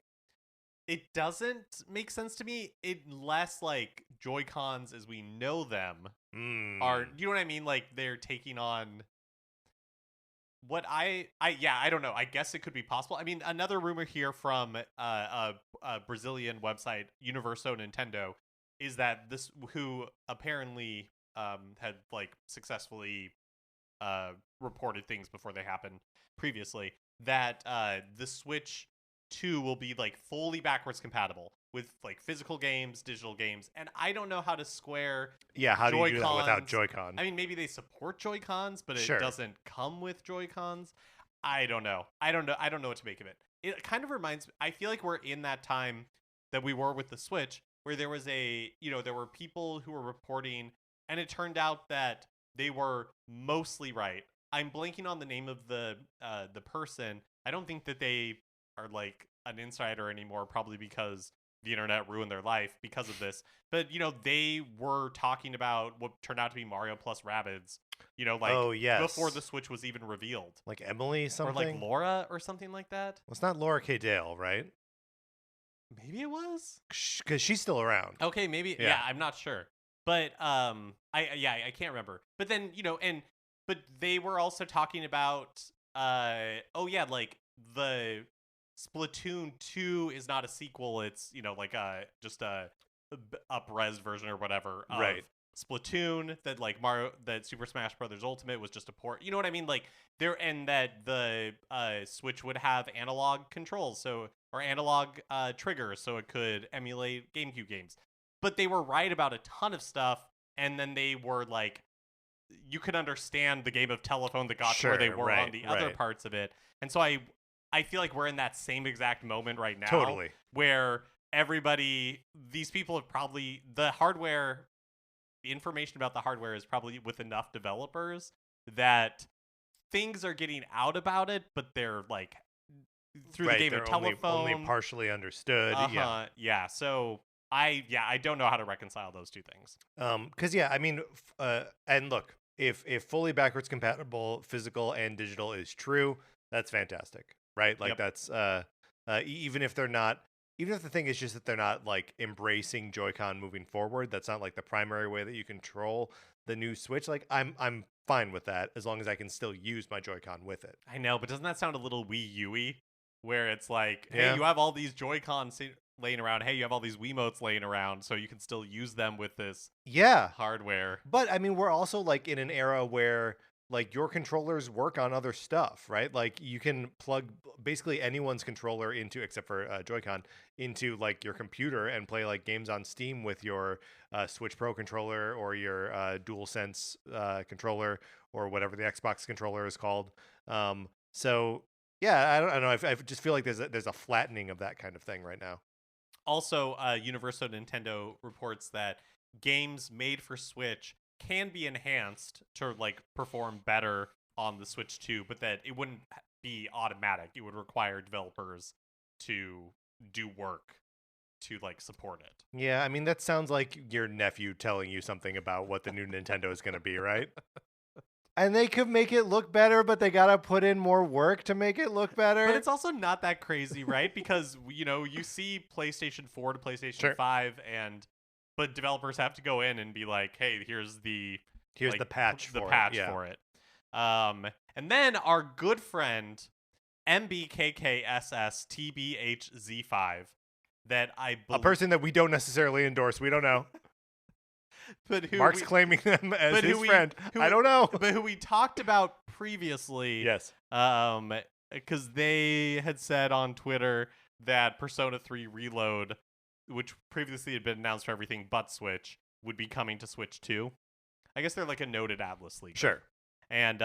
It doesn't make sense to me unless, like, Joy-Cons as we know them are, you know what I mean? Like, they're taking on what I don't know. I guess it could be possible. I mean, another rumor here from a Brazilian website, Universo Nintendo, is that this, who apparently had like successfully reported things before they happened previously, that the Switch 2 will be like fully backwards compatible with like physical games, digital games, and I don't know how to square. Yeah, how do you do that without Joy-Con? I mean, maybe they support Joy-Cons, but it doesn't come with Joy-Cons. I don't know what to make of it. It kind of reminds me. I feel like we're in that time that we were with the Switch, where there was there were people who were reporting, and it turned out that they were mostly right. I'm blanking on the name of the person. I don't think that they are like an insider anymore, probably because the internet ruined their life because of this. But, they were talking about what turned out to be Mario plus Rabbids, before the Switch was even revealed. Like Emily something? Or like Laura or something like that? Well, it's not Laura K. Dale, right? Maybe it was? Because she's still around. Okay, maybe. Yeah, I'm not sure. But, I can't remember. But then, but they were also talking about oh yeah, like the Splatoon 2 is not a sequel. It's, like just a up-res version or whatever of Right. Splatoon, that like that Super Smash Brothers Ultimate was just a port. You know what I mean? Like and that the Switch would have analog controls, or analog triggers, so it could emulate GameCube games. But they were right about a ton of stuff, and then they were like, you could understand the game of telephone that got to where they were on the other parts of it. And so I feel like we're in that same exact moment right now. Totally. Where these people have probably, the information about the hardware is probably with enough developers that things are getting out about it, but they're like through the game of telephone. Only partially understood. Yeah. So I don't know how to reconcile those two things. Because I mean, and look, if fully backwards compatible physical and digital is true, that's fantastic, right? Like that's even if they're not. Even if the thing is just that they're not like embracing Joy-Con moving forward, that's not like the primary way that you control the new Switch. Like I'm fine with that as long as I can still use my Joy-Con with it. I know, but doesn't that sound a little Wii U-y? Where it's like, hey, you have all these Joy-Cons laying around. Hey, you have all these Wiimotes laying around, so you can still use them with this hardware. But I mean, we're also like in an era where like your controllers work on other stuff, right? Like you can plug basically anyone's controller into, except for Joy-Con, into like your computer and play like games on Steam with your Switch Pro controller or your DualSense controller or whatever the Xbox controller is called. So yeah, I don't know. I just feel like there's a flattening of that kind of thing right now. Also, Universo Nintendo reports that games made for Switch can be enhanced to like perform better on the Switch 2, but that it wouldn't be automatic. It would require developers to do work to like support it. Yeah, I mean that sounds like your nephew telling you something about what the new Nintendo is going to be, right? And they could make it look better, but they got to put in more work to make it look better. But it's also not that crazy, right? Because you see PlayStation 4 to PlayStation 5 but developers have to go in and be like, "Hey, here's the patch for it." And then our good friend MBKKSSTBHZ5, that a person that we don't necessarily endorse. We don't know. But Mark's claiming them as his friend. I don't know. But who we talked about previously. Yes. Because they had said on Twitter that Persona 3 Reload, which previously had been announced for everything but Switch, would be coming to Switch 2. I guess they're like a noted Atlus league. Sure. And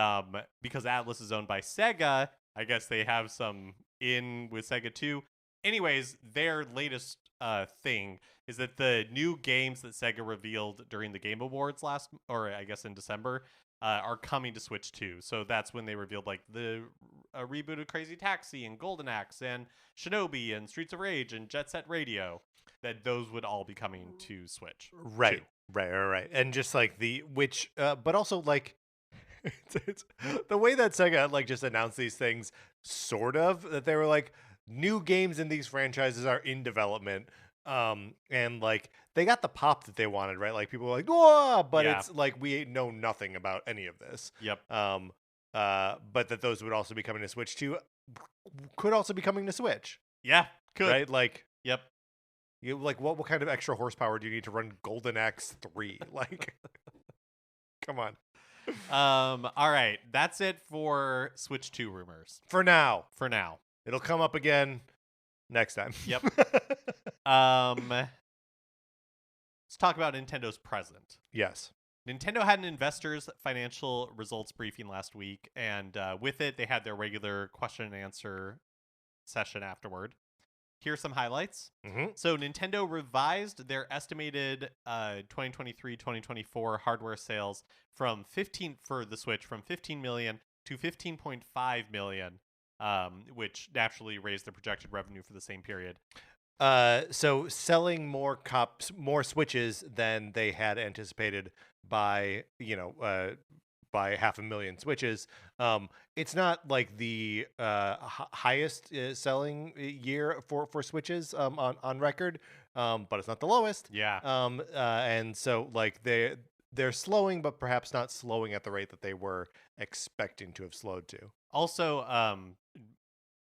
because Atlus is owned by Sega, I guess they have some in with Sega too. Anyways, their latest thing is that the new games that Sega revealed during the Game Awards I guess in December, are coming to Switch 2. So that's when they revealed like the reboot of Crazy Taxi and Golden Axe and Shinobi and Streets of Rage and Jet Set Radio. That those would all be coming to Switch. Right. And just like but also like it's the way that Sega like just announced these things, sort of, that they were like, new games in these franchises are in development. And like they got the pop that they wanted, right? Like people were like, whoa, but it's like we know nothing about any of this. Yep. But that those would also be coming to Switch 2, could also be coming to Switch. Yeah, could. Right? Like, yep. You like what kind of extra horsepower do you need to run Golden Axe 3? Like, come on. All right, that's it for Switch 2 rumors. For now. It'll come up again next time. Yep. Let's talk about Nintendo's present. Yes. Nintendo had an investors' financial results briefing last week, and with it, they had their regular question and answer session afterward. Here's some highlights. Mm-hmm. So Nintendo revised their estimated 2023-2024 hardware sales for the Switch from 15 million to 15.5 million, which naturally raised the projected revenue for the same period. So selling more Switches than they had anticipated by 500,000 Switches. It's not like the highest selling year for Switches on record, but it's not the lowest. Yeah. And so like they're slowing, but perhaps not slowing at the rate that they were expecting to have slowed to. Also,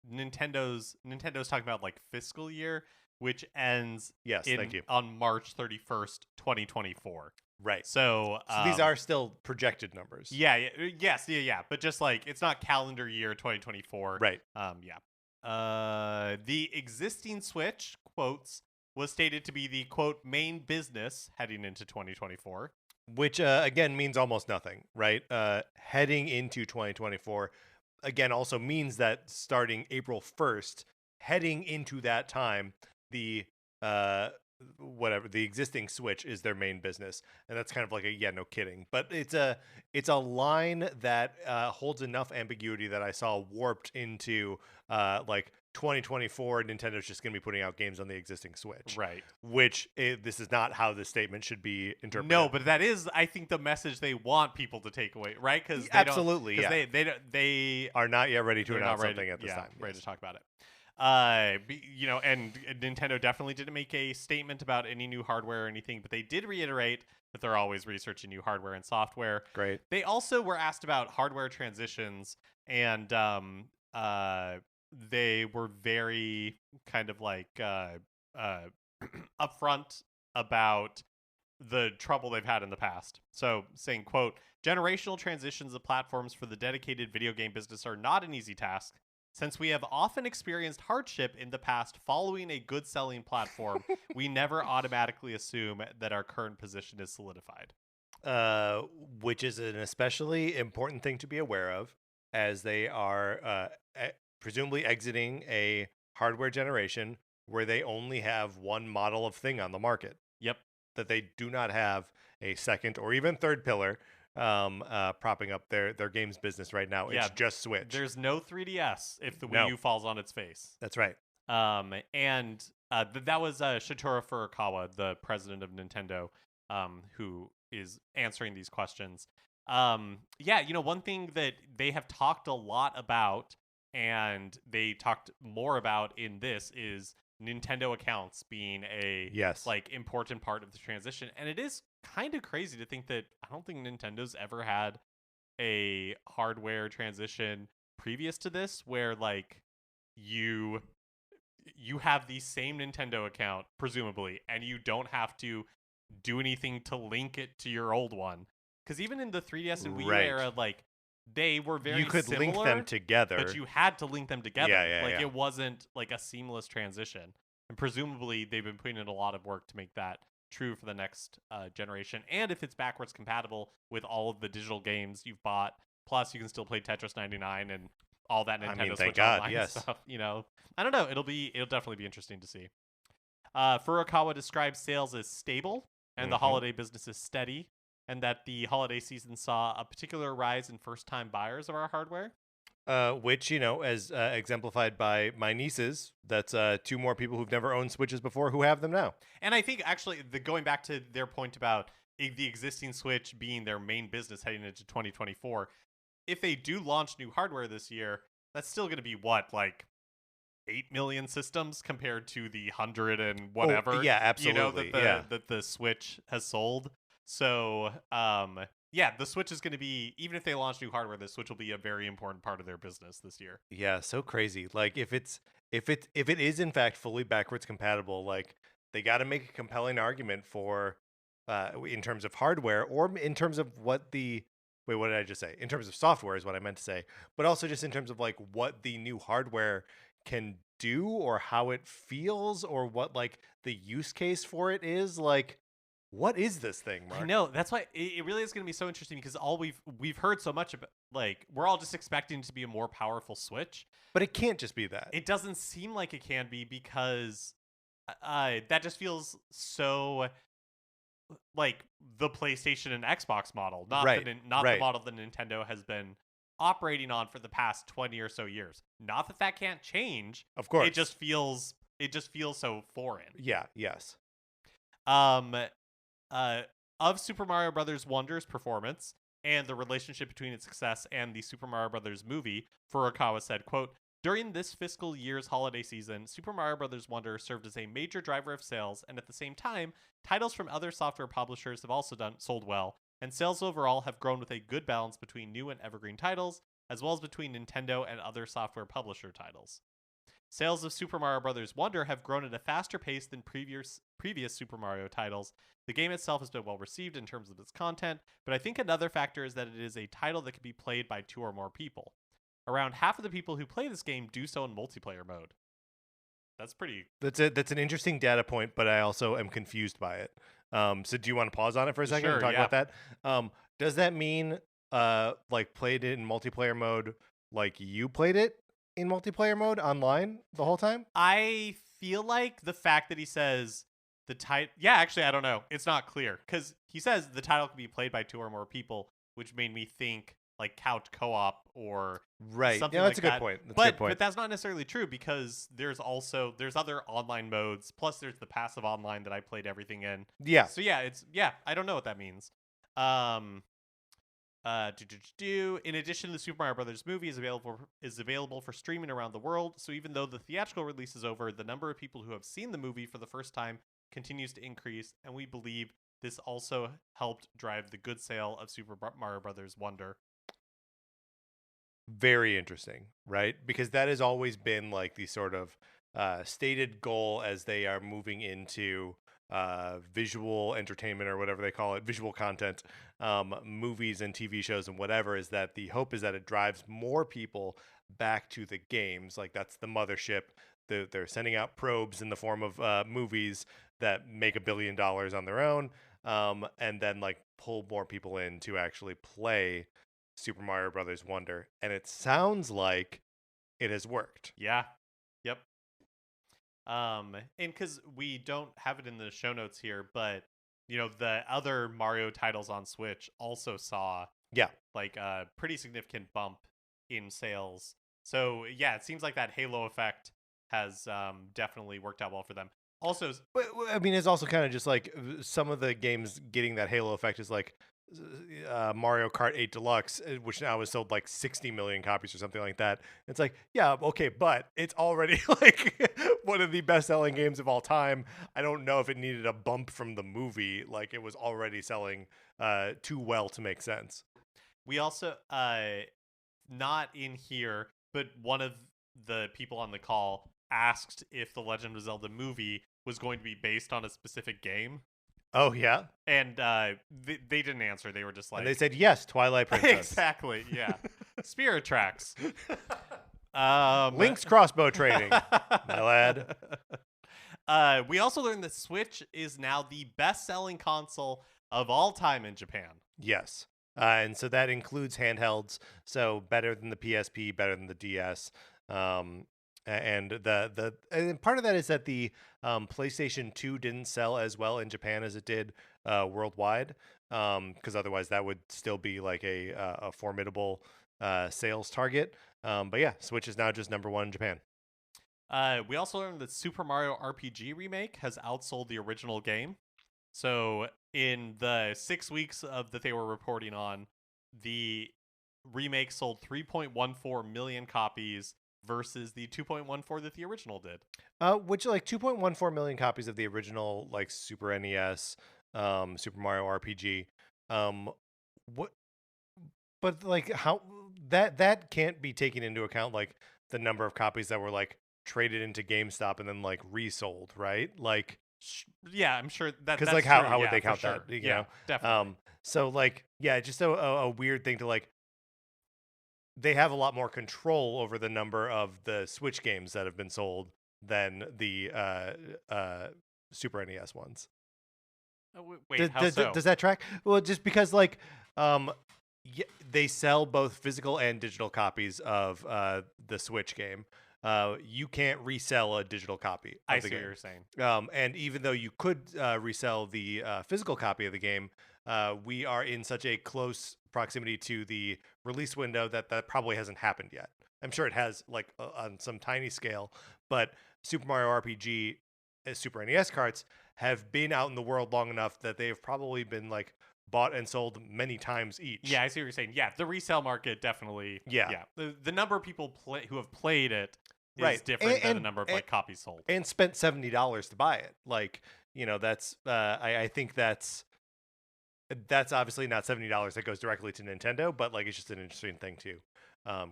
Nintendo's talking about like fiscal year, which ends thank you. on March 31st, 2024. Right. So these are still projected numbers. Yeah. But just like it's not calendar year 2024. Right. The existing Switch, quotes, was stated to be the, quote, main business heading into 2024. Which, again, means almost nothing, right? Heading into 2024, again, also means that starting April 1st, heading into that time, the existing Switch is their main business. And that's kind of like no kidding. But it's a line that holds enough ambiguity that I saw warped into like 2024, Nintendo's just going to be putting out games on the existing Switch. Right. Which this is not how this statement should be interpreted. No, but that is, I think, the message they want people to take away, right? Because absolutely, they are not yet ready to announce something at this time. Ready to talk about it. And Nintendo definitely didn't make a statement about any new hardware or anything, but they did reiterate that they're always researching new hardware and software. Great. They also were asked about hardware transitions, and they were very kind of like upfront about the trouble they've had in the past. So saying, quote, generational transitions of platforms for the dedicated video game business are not an easy task, since we have often experienced hardship in the past following a good selling platform. We never automatically assume that our current position is solidified. Which is an especially important thing to be aware of, as they are presumably exiting a hardware generation where they only have one model of thing on the market. Yep. That they do not have a second or even third pillar propping up their games business right now. It's just Switch. There's no 3DS if the Wii U falls on its face. That's right. And that was Shigeru Furukawa, the president of Nintendo, who is answering these questions. One thing that they have talked a lot about, and they talked more about in this, is Nintendo accounts being a important part of the transition. And it is kind of crazy to think that I don't think Nintendo's ever had a hardware transition previous to this where like you have the same Nintendo account presumably, and you don't have to do anything to link it to your old one, because even in the 3DS and Wii U era, like they were very you could similar, link them together, but you had to link them together. Yeah. It wasn't like a seamless transition, and presumably they've been putting in a lot of work to make that true for the next generation. And if it's backwards compatible with all of the digital games you've bought, plus you can still play Tetris 99 and all that Nintendo Switch Online stuff. I don't know. It'll definitely be interesting to see. Furukawa describes sales as stable and the holiday business is steady, and that the holiday season saw a particular rise in first-time buyers of our hardware. Which, as exemplified by my nieces, that's 2 more people who've never owned Switches before who have them now. And I think, actually, going back to their point about the existing Switch being their main business heading into 2024, if they do launch new hardware this year, that's still going to be, 8 million systems compared to the 100 and whatever. Oh, yeah, absolutely. That the Switch has sold. So, the Switch is going to be, even if they launch new hardware, the Switch will be a very important part of their business this year. Yeah, so crazy. Like if it is in fact fully backwards compatible, like they got to make a compelling argument for in terms of hardware, or in terms of what did I just say? In terms of software is what I meant to say, but also just in terms of like what the new hardware can do, or how it feels, or what like the use case for it is. Like, what is this thing, Mark? I know, that's why it really is going to be so interesting, because all we've heard so much about, like, we're all just expecting it to be a more powerful Switch, but it can't just be that. It doesn't seem like it can be, because that just feels so like the PlayStation and Xbox model, not the model that Nintendo has been operating on for the past 20 or so years. Not that can't change. Of course. It just feels so foreign. Yeah, yes. Of Super Mario Bros. Wonder's performance and the relationship between its success and the Super Mario Bros. Movie, Furukawa said, quote, during this fiscal year's holiday season, Super Mario Bros. Wonder served as a major driver of sales, and at the same time, titles from other software publishers have also sold well, and sales overall have grown with a good balance between new and evergreen titles, as well as between Nintendo and other software publisher titles. Sales of Super Mario Bros. Wonder have grown at a faster pace than previous Super Mario titles. The game itself has been well received in terms of its content, but I think another factor is that it is a title that can be played by 2 or more people. Around half of the people who play this game do so in multiplayer mode. That's pretty... That's an interesting data point, but I also am confused by it. So do you want to pause on it for a second and talk about that? Does that mean like played it in multiplayer mode like you played it in multiplayer mode online the whole time? I feel like the fact that he says the title... Yeah, actually, I don't know. It's not clear. Because he says the title can be played by 2 or more people, which made me think like couch co-op or something that's like a good that. point. That's a good point. But that's not necessarily true because there's other online modes. Plus, there's the passive online that I played everything in. Yeah. So I don't know what that means. In addition, the Super Mario Brothers movie is available for streaming around the world. So even though the theatrical release is over, the number of people who have seen the movie for the first time continues to increase, and we believe this also helped drive the good sale of Super Mario Brothers Wonder. Very interesting, right? Because that has always been like the sort of stated goal as they are moving into visual entertainment or whatever they call it, visual content, movies and TV shows and whatever, is that the hope is that it drives more people back to the games. Like that's the mothership. They're sending out probes in the form of movies that make $1 billion on their own, and then like pull more people in to actually play Super Mario Brothers Wonder. And it sounds like it has worked. Yeah. Yep. And because we don't have it in the show notes here, but the other Mario titles on Switch also saw like a pretty significant bump in sales. So yeah, it seems like that halo effect has definitely worked out well for them. Also, but I mean, it's also kind of just like some of the games getting that halo effect is like Mario Kart 8 Deluxe, which now has sold like 60 million copies or something like that. It's like, yeah, okay, but it's already like one of the best-selling games of all time. I don't know if it needed a bump from the movie. Like it was already selling too well to make sense. We also, not in here, but one of the people on the call asked if the Legend of Zelda movie was going to be based on a specific game. Oh, yeah? And they didn't answer. They were just like... And they said, yes, Twilight Princess. Exactly, yeah. Spirit Tracks. Link's crossbow training, my lad. We also learned that Switch is now the best-selling console of all time in Japan. Yes. And so that includes handhelds. So better than the PSP, better than the DS. And and part of that is that the PlayStation 2 didn't sell as well in Japan as it did worldwide, because otherwise that would still be like a formidable sales target. But yeah, Switch is now just number 1 in Japan. We also learned that Super Mario RPG Remake has outsold the original game. So in the 6 weeks that they were reporting on, the remake sold 3.14 million copies versus the 2.14 that the original did. Which like 2.14 million copies of the original like Super NES, Super Mario RPG. What? But like how that can't be taken into account, like the number of copies that were like traded into GameStop and then like resold, right? Like, yeah, I'm sure that because like how would they count that? You know, definitely. So like just a weird thing to like. They have a lot more control over the number of the Switch games that have been sold than the Super NES ones. Wait, how so? Does that track? Well, just because like they sell both physical and digital copies of the Switch game. You can't resell a digital copy of I the see game. what you're saying. And even though you could resell the physical copy of the game, we are in such a close proximity to the release window that probably hasn't happened yet. I'm sure it has, like on some tiny scale, but Super Mario RPG, Super NES carts have been out in the world long enough that they have probably been like bought and sold many times each. Yeah, I see what you're saying. Yeah, the resale market definitely. Yeah. The number of people who have played it is right. different than the number of like copies sold. And spent $70 to buy it. Like, that's I think that's That's obviously not $70 that goes directly to Nintendo, but like it's just an interesting thing to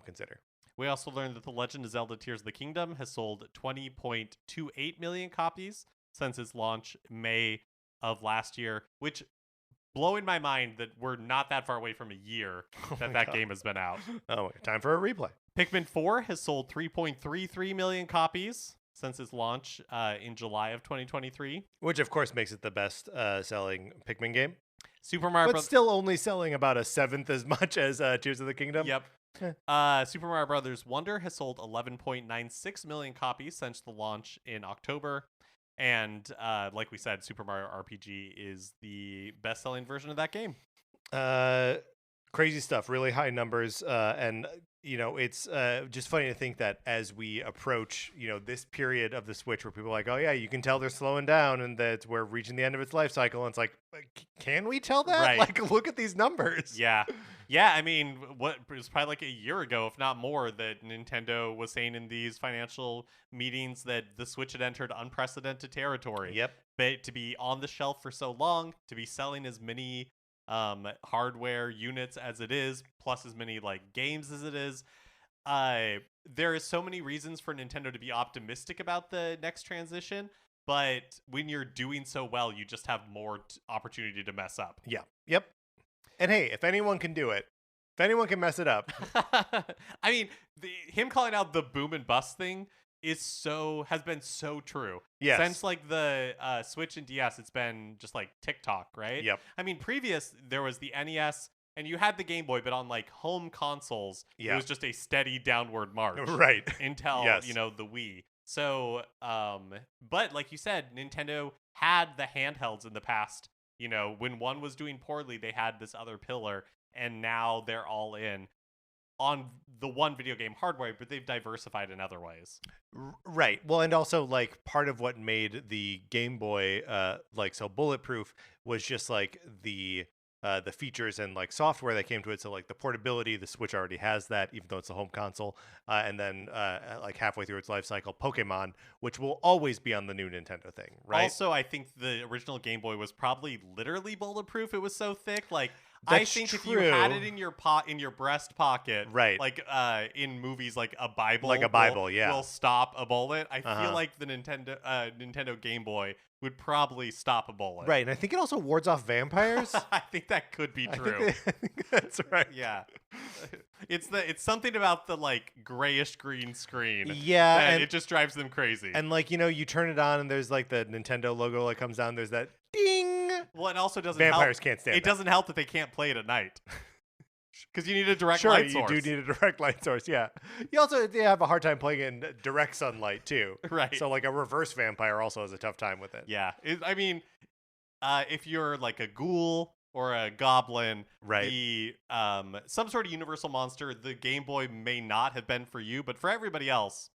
consider. We also learned that The Legend of Zelda Tears of the Kingdom has sold 20.28 million copies since its launch May of last year, which blowing my mind that we're not that far away from a year that game has been out. Oh, time for a replay. Pikmin 4 has sold 3.33 million copies since its launch in July of 2023. Which, of course, makes it the best selling Pikmin game. Super Mario But still only selling about a seventh as much as Tears of the Kingdom. Yep. Super Mario Brothers Wonder has sold 11.96 million copies since the launch in October. And like we said, Super Mario RPG is the best-selling version of that game. Crazy stuff, really high numbers. And, it's just funny to think that as we approach, this period of the Switch where people are like, oh, yeah, you can tell they're slowing down and that we're reaching the end of its life cycle. And it's like, can we tell that? Right. Like, look at these numbers. Yeah. Yeah, I mean, it was probably like a year ago, if not more, that Nintendo was saying in these financial meetings that the Switch had entered unprecedented territory. Yep. But to be on the shelf for so long, to be selling as many hardware units as it is, plus as many like games as it is, there is so many reasons for Nintendo to be optimistic about the next transition. But when you're doing so well, you just have more opportunity to mess up. Yeah. Yep. And hey, if anyone can do it, if anyone can mess it up. I mean, him calling out the boom and bust thing has been so true. Yes. Since like the Switch and DS, it's been just like TikTok, right? Yep. I mean, there was the NES and you had the Game Boy, but on like home consoles, it was just a steady downward march. Right. Until, the Wii. So, but like you said, Nintendo had the handhelds in the past. When one was doing poorly, they had this other pillar, and now they're all in on the one video game hardware, but they've diversified in other ways. Right. Well, and also like part of what made the Game Boy so bulletproof was just like the features and like software that came to it. So like the portability, the Switch already has that, even though it's a home console. And then like halfway through its life cycle, Pokemon, which will always be on the new Nintendo thing, right? Also, I think the original Game Boy was probably literally bulletproof. It was so thick. Like That's I think true. if you had it in your breast pocket, right? Like in movies, like a Bible, will stop a bullet. I feel like the Nintendo Game Boy would probably stop a bullet. Right, and I think it also wards off vampires. I think that could be true. I think that's right. Yeah. It's something about the like grayish green screen. Yeah, and it just drives them crazy. And like, you turn it on and there's like the Nintendo logo like comes down, there's that ding. Well, it also doesn't vampires help. Can't stand it that. doesn't help that they can't play it at night. Because you need a direct light source. Sure, you do need a direct light source, yeah. You also have a hard time playing in direct sunlight, too. Right. So, like, a reverse vampire also has a tough time with it. Yeah. If you're, like, a ghoul or a goblin, right. Some sort of universal monster, the Game Boy may not have been for you, but for everybody else,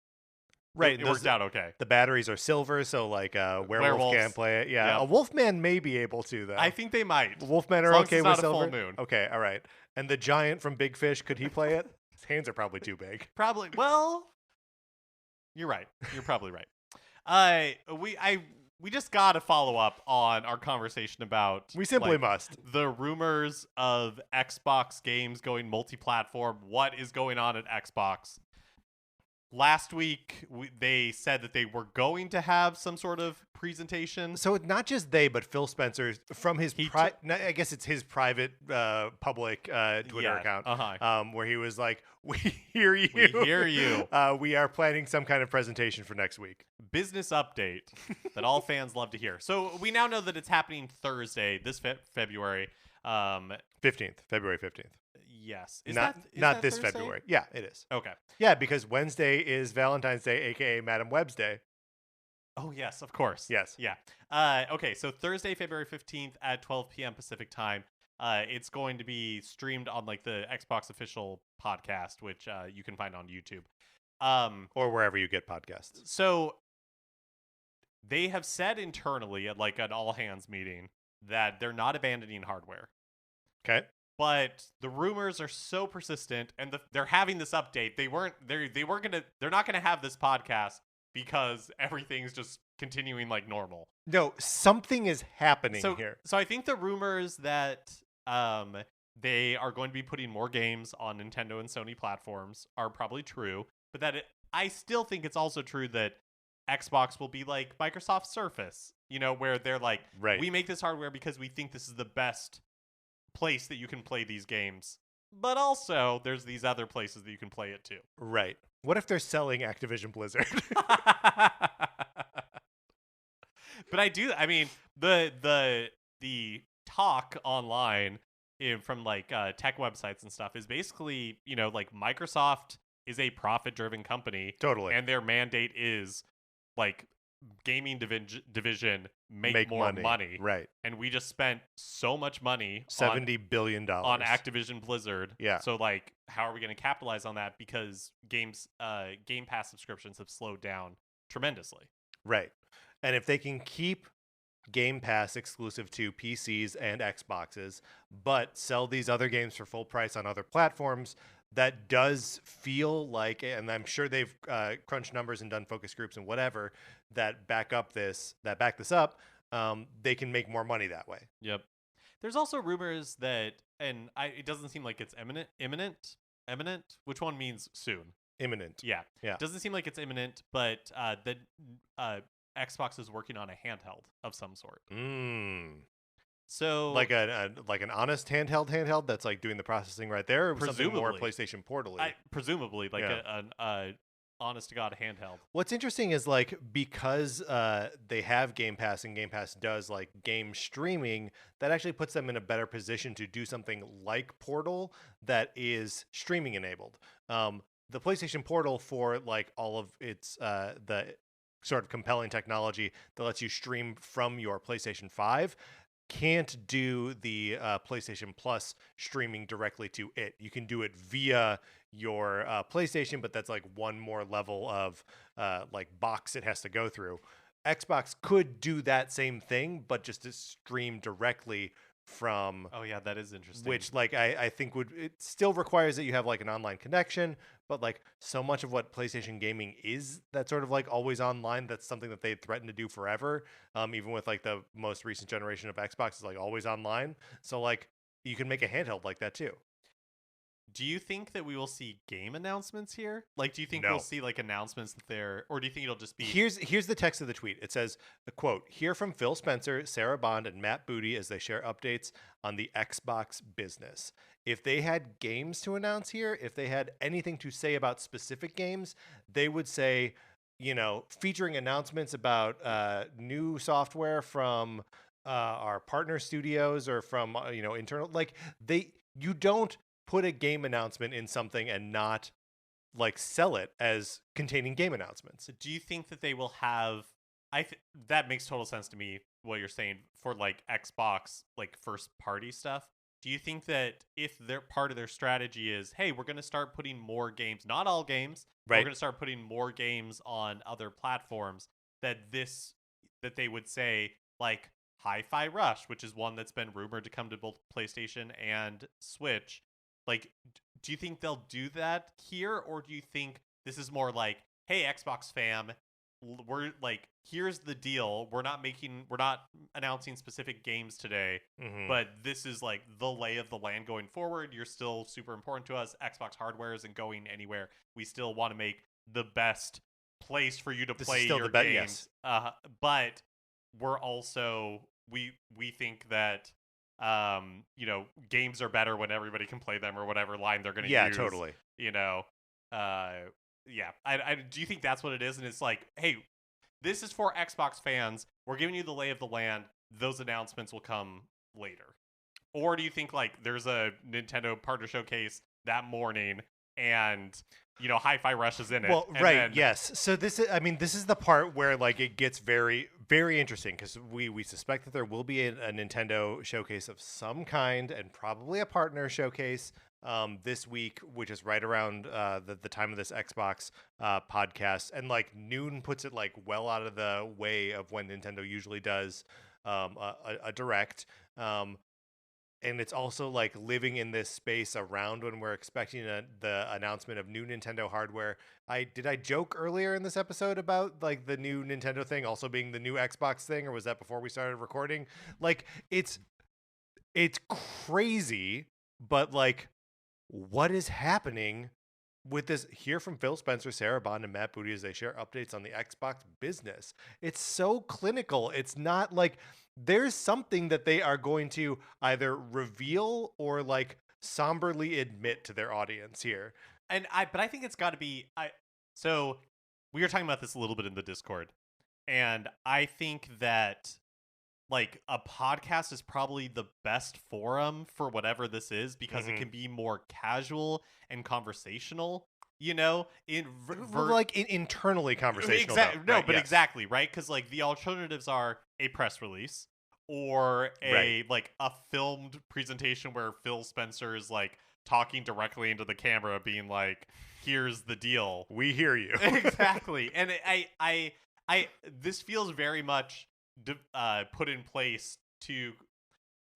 right, it worked out okay. The batteries are silver, so, like, werewolf can't play it. Yeah, yep. A wolfman may be able to, though. I think they might. Wolfmen are okay with silver? Full moon. Okay, all right. And the giant from Big Fish, could he play it? His hands are probably too big. Probably. Well, you're right. You're probably right. We just got to follow up on our conversation about... We simply must. The rumors of Xbox games going multi-platform. What is going on at Xbox? Last week, they said that they were going to have some sort of presentation. So not just they, but Phil Spencer from his I guess it's his private public Twitter account, where he was like, "We hear you. We hear you. We are planning some kind of presentation for next week." Business update that all fans love to hear. So we now know that it's happening Thursday, this February 15th, February 15th. Yes. Is not this Thursday? February. Yeah, it is. Okay. Yeah, because Wednesday is Valentine's Day, aka Madam Web's Day. Oh, yes, of course. Yes. Yeah. Okay, so Thursday, February 15th at 12 p.m. Pacific time. It's going to be streamed on like the Xbox official podcast, which you can find on YouTube. Or wherever you get podcasts. So they have said internally at like an all hands meeting that they're not abandoning hardware. Okay. But the rumors are so persistent, and they're having this update. They're not gonna have this podcast because everything's just continuing like normal. No, something is happening here. So I think the rumors that they are going to be putting more games on Nintendo and Sony platforms are probably true, but I still think it's also true that Xbox will be like Microsoft Surface, where they're like, we make this hardware because we think this is the best place that you can play these games, but also there's these other places that you can play it too. Right. What if they're selling Activision Blizzard? But I mean, the talk online from like tech websites and stuff is basically, like Microsoft is a profit-driven company. Totally. And their mandate is like gaming division make more money. Right. And we just spent so much money, $70 billion on Activision Blizzard. Yeah. So like, how are we going to capitalize on that? Because Game Pass subscriptions have slowed down tremendously. Right. And if they can keep Game Pass exclusive to PCs and Xboxes, but sell these other games for full price on other platforms, that does feel like, and I'm sure they've crunched numbers and done focus groups and whatever that back this up, they can make more money that way. Yep. There's also rumors that, and it doesn't seem like it's imminent. Which one means soon? Imminent. Yeah. Yeah. Doesn't seem like it's imminent, but that Xbox is working on a handheld of some sort. So like an honest handheld that's like doing the processing right there, or something more PlayStation Portal-y? Presumably, like an honest to God handheld. What's interesting is like, because they have Game Pass and Game Pass does like game streaming, that actually puts them in a better position to do something like Portal that is streaming enabled. The PlayStation Portal, for like all of its the sort of compelling technology that lets you stream from your PlayStation 5, can't do the PlayStation Plus streaming directly to it. You can do it via your PlayStation, but that's like one more level of like box it has to go through. Xbox could do that same thing, but just to stream directly from. Oh yeah, that is interesting. Which like I think it still requires that you have like an online connection, but like so much of what PlayStation gaming is that sort of like always online, that's something that they threatened to do forever. Even with like the most recent generation of Xbox is like always online. So like you can make a handheld like that too. Do you think that we will see game announcements here? Like, do you think No. we'll see like announcements that they're, or do you think it'll just be? Here's the text of the tweet. It says, a quote, "Hear from Phil Spencer, Sarah Bond, and Matt Booty as they share updates on the Xbox business." If they had games to announce here, if they had anything to say about specific games, they would say, featuring announcements about new software from our partner studios or from internal. Like you don't put a game announcement in something and not like sell it as containing game announcements. So do you think that they will have? That makes total sense to me. What you're saying for like Xbox, like first party stuff. Do you think that if they're part of their strategy is, hey, we're going to start putting more games, not all games, right, we're going to start putting more games on other platforms, that they would say like Hi-Fi Rush, which is one that's been rumored to come to both PlayStation and Switch. Like, do you think they'll do that here, or do you think this is more like, hey, Xbox fam, we're like, here's the deal. We're not announcing specific games today, but this is like the lay of the land going forward. You're still super important to us. Xbox hardware isn't going anywhere. We still want to make the best place for you to play your games. Yes. But we're also, we think that games are better when everybody can play them, or whatever line they're going to use. Yeah, totally. Do you think that's what it is? And it's like, hey, this is for Xbox fans. We're giving you the lay of the land. Those announcements will come later. Or do you think like there's a Nintendo partner showcase that morning and Hi-Fi Rush is in it? Well, right, yes. So this is the part where like it gets very, very interesting, because we suspect that there will be a Nintendo showcase of some kind, and probably a partner showcase this week, which is right around the time of this Xbox podcast. And like noon puts it like well out of the way of when Nintendo usually does a direct. and it's also like living in this space around when we're expecting the announcement of new Nintendo hardware. Did I joke earlier in this episode about like the new Nintendo thing also being the new Xbox thing, or was that before we started recording? Like it's crazy, but like what is happening with this? Hear from Phil Spencer, Sarah Bond, and Matt Booty as they share updates on the Xbox business. It's so clinical. It's not like there's something that they are going to either reveal or like somberly admit to their audience here. But I think it's got to be so we were talking about this a little bit in the Discord, and I think that like a podcast is probably the best forum for whatever this is, because it can be more casual and conversational, you know, internally conversational. Exactly. No, right, but yes. Exactly, right? Because like the alternatives are a press release or like a filmed presentation where Phil Spencer is like talking directly into the camera, being like, "Here's the deal. We hear you." Exactly. And I this feels very much put in place to,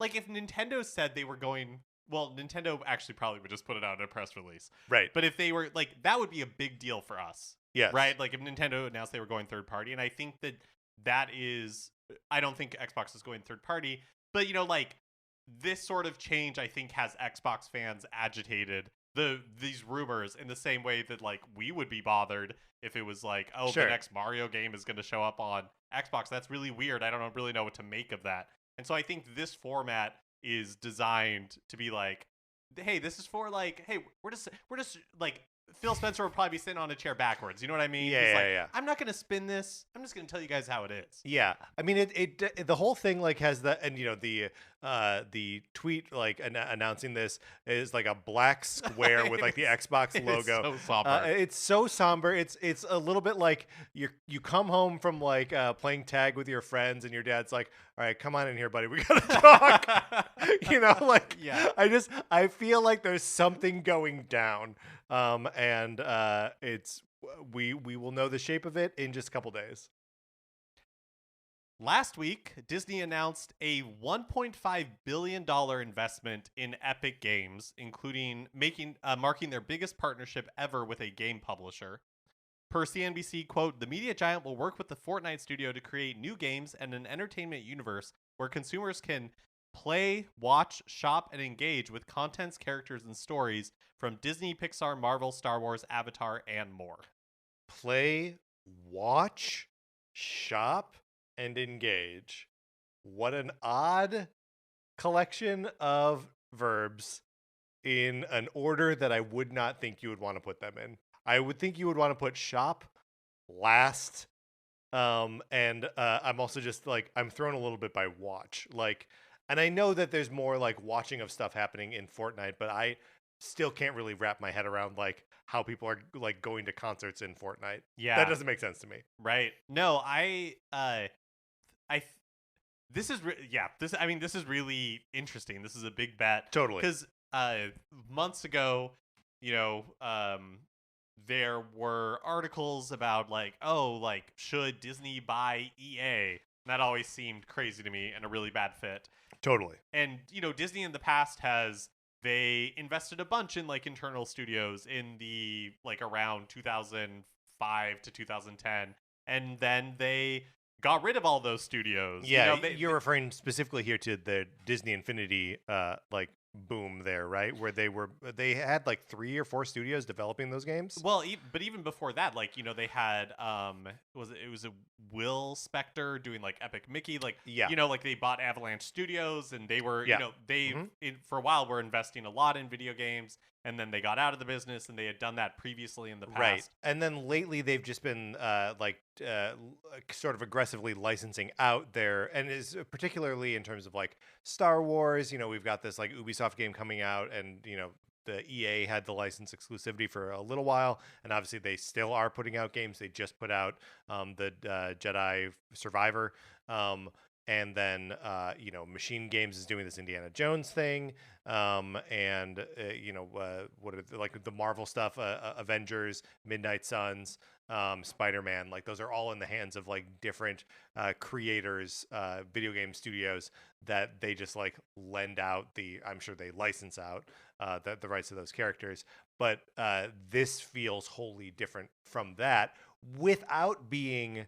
like, if Nintendo said they were going, well, Nintendo actually probably would just put it out in a press release, right? But if they were like, that would be a big deal for us, yes, right? Like if Nintendo announced they were going third party, and I think that is, I don't think Xbox is going third party, but you know, like this sort of change I think has Xbox fans agitated. These rumors in the same way that like we would be bothered if it was like, oh, sure, the next Mario game is going to show up on Xbox. That's really weird. I don't really know what to make of that. And so I think this format is designed to be like, hey, this is for like, hey, we're just like, Phil Spencer will probably be sitting on a chair backwards. You know what I mean? Yeah. I'm not going to spin this. I'm just going to tell you guys how it is. Yeah. I mean, it the whole thing like has the, and you know, the tweet like announcing this is like a black square with like the Xbox logo. It's so somber. It's so somber. It's a little bit like you come home from like playing tag with your friends, and your dad's like, all right, come on in here, buddy. We got to talk. You know, like, yeah. I feel like there's something going down. And we will know the shape of it in just a couple days. Last week, Disney announced a $1.5 billion investment in Epic Games, including marking their biggest partnership ever with a game publisher. Per CNBC, quote, the media giant will work with the Fortnite studio to create new games and an entertainment universe where consumers can play, watch, shop, and engage with contents, characters, and stories from Disney, Pixar, Marvel, Star Wars, Avatar, and more. Play, watch, shop, and engage. What an odd collection of verbs in an order that I would not think you would want to put them in. I would think you would want to put shop last. And I'm also just like, I'm thrown a little bit by watch. Like, and I know that there's more like watching of stuff happening in Fortnite, but I still can't really wrap my head around like how people are like going to concerts in Fortnite. Yeah. That doesn't make sense to me. Right. No, this is really interesting. This is a big bet. Totally. Because months ago, you know, there were articles about like, oh, like, should Disney buy EA? That always seemed crazy to me and a really bad fit. Totally. And, you know, Disney in the past they invested a bunch in like internal studios in the like around 2005 to 2010. And then they got rid of all those studios. Yeah, you know, you're referring specifically here to the Disney Infinity like boom there, right? Where they had like 3 or 4 studios developing those games. Well, but even before that, like, you know, they had it was a Will Spector doing like Epic Mickey, like, yeah, you know, like they bought Avalanche Studios, and they were, you know, they for a while were investing a lot in video games, and then they got out of the business, and they had done that previously in the past. Right. And then lately they've just been sort of aggressively licensing out there, and is particularly in terms of like Star Wars, you know, we've got this like Ubisoft game coming out, and you know, the EA had the license exclusivity for a little while, and obviously they still are putting out games. They just put out the Jedi Survivor. and then Machine Games is doing this Indiana Jones thing, and what are like the Marvel stuff, Avengers, Midnight Suns, Spider-Man, like those are all in the hands of like different creators, video game studios that they just like lend out I'm sure they license out the rights to those characters, but this feels wholly different from that without being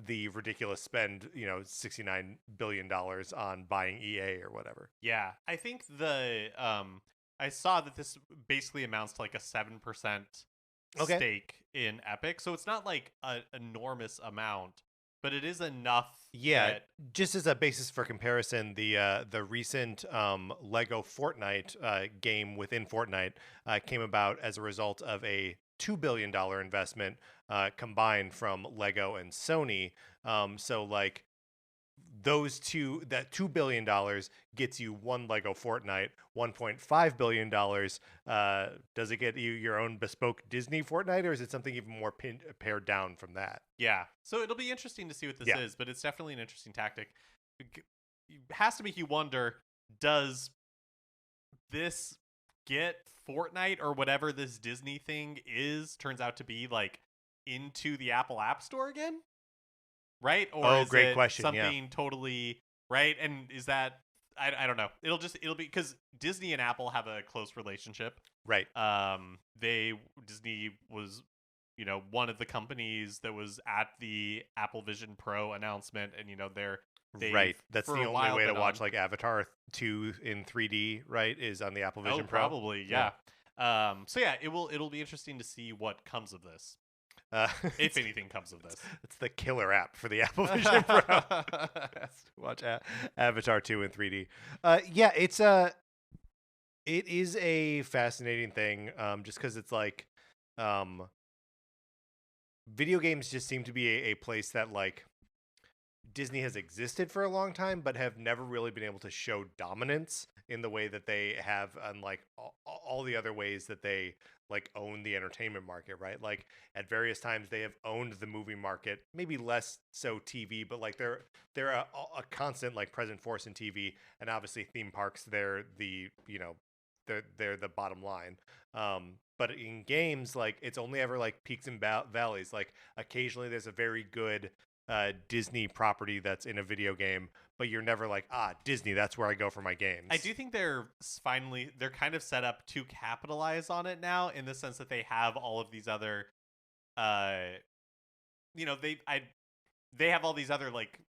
the ridiculous spend, $69 billion on buying EA or whatever. Yeah, I think I saw that this basically amounts to like a 7% stake in Epic, so it's not like an enormous amount, but it is enough. Yeah, just as a basis for comparison, the recent Lego Fortnite game within Fortnite came about as a result of a $2 billion investment combined from Lego and Sony. So like those two, that $2 billion gets you one Lego Fortnite. $1.5 billion, does it get you your own bespoke Disney Fortnite, or is it something even more pared down from that? Yeah, so it'll be interesting to see what this is, but it's definitely an interesting tactic. It has to make you wonder, does this get Fortnite or whatever this Disney thing turns out to be, like, into the Apple App Store again? Right? Or is great it question. something totally right? And is that I don't know. It'll be because Disney and Apple have a close relationship. Right. Disney was, one of the companies that was at the Apple Vision Pro announcement, and right. That's the only way to watch like Avatar 2 in 3D, right? Is on the Apple Vision Pro. Probably, yeah. So yeah, it'll be interesting to see what comes of this. If anything comes of this. It's the killer app for the Apple Vision Pro. Watch Avatar 2 in 3D. It is a fascinating thing, just because it's like video games just seem to be a place that like Disney has existed for a long time, but have never really been able to show dominance in the way that they have, unlike all the other ways that they like own the entertainment market, right? Like at various times they have owned the movie market, maybe less so TV, but like they're a constant like present force in TV, and obviously theme parks, they're the bottom line. But in games, like it's only ever like peaks and valleys. Like occasionally there's a very good Disney property that's in a video game, but you're never like, Disney, that's where I go for my games. I do think they're kind of set up to capitalize on it now, in the sense that they have all of these other they have all these other like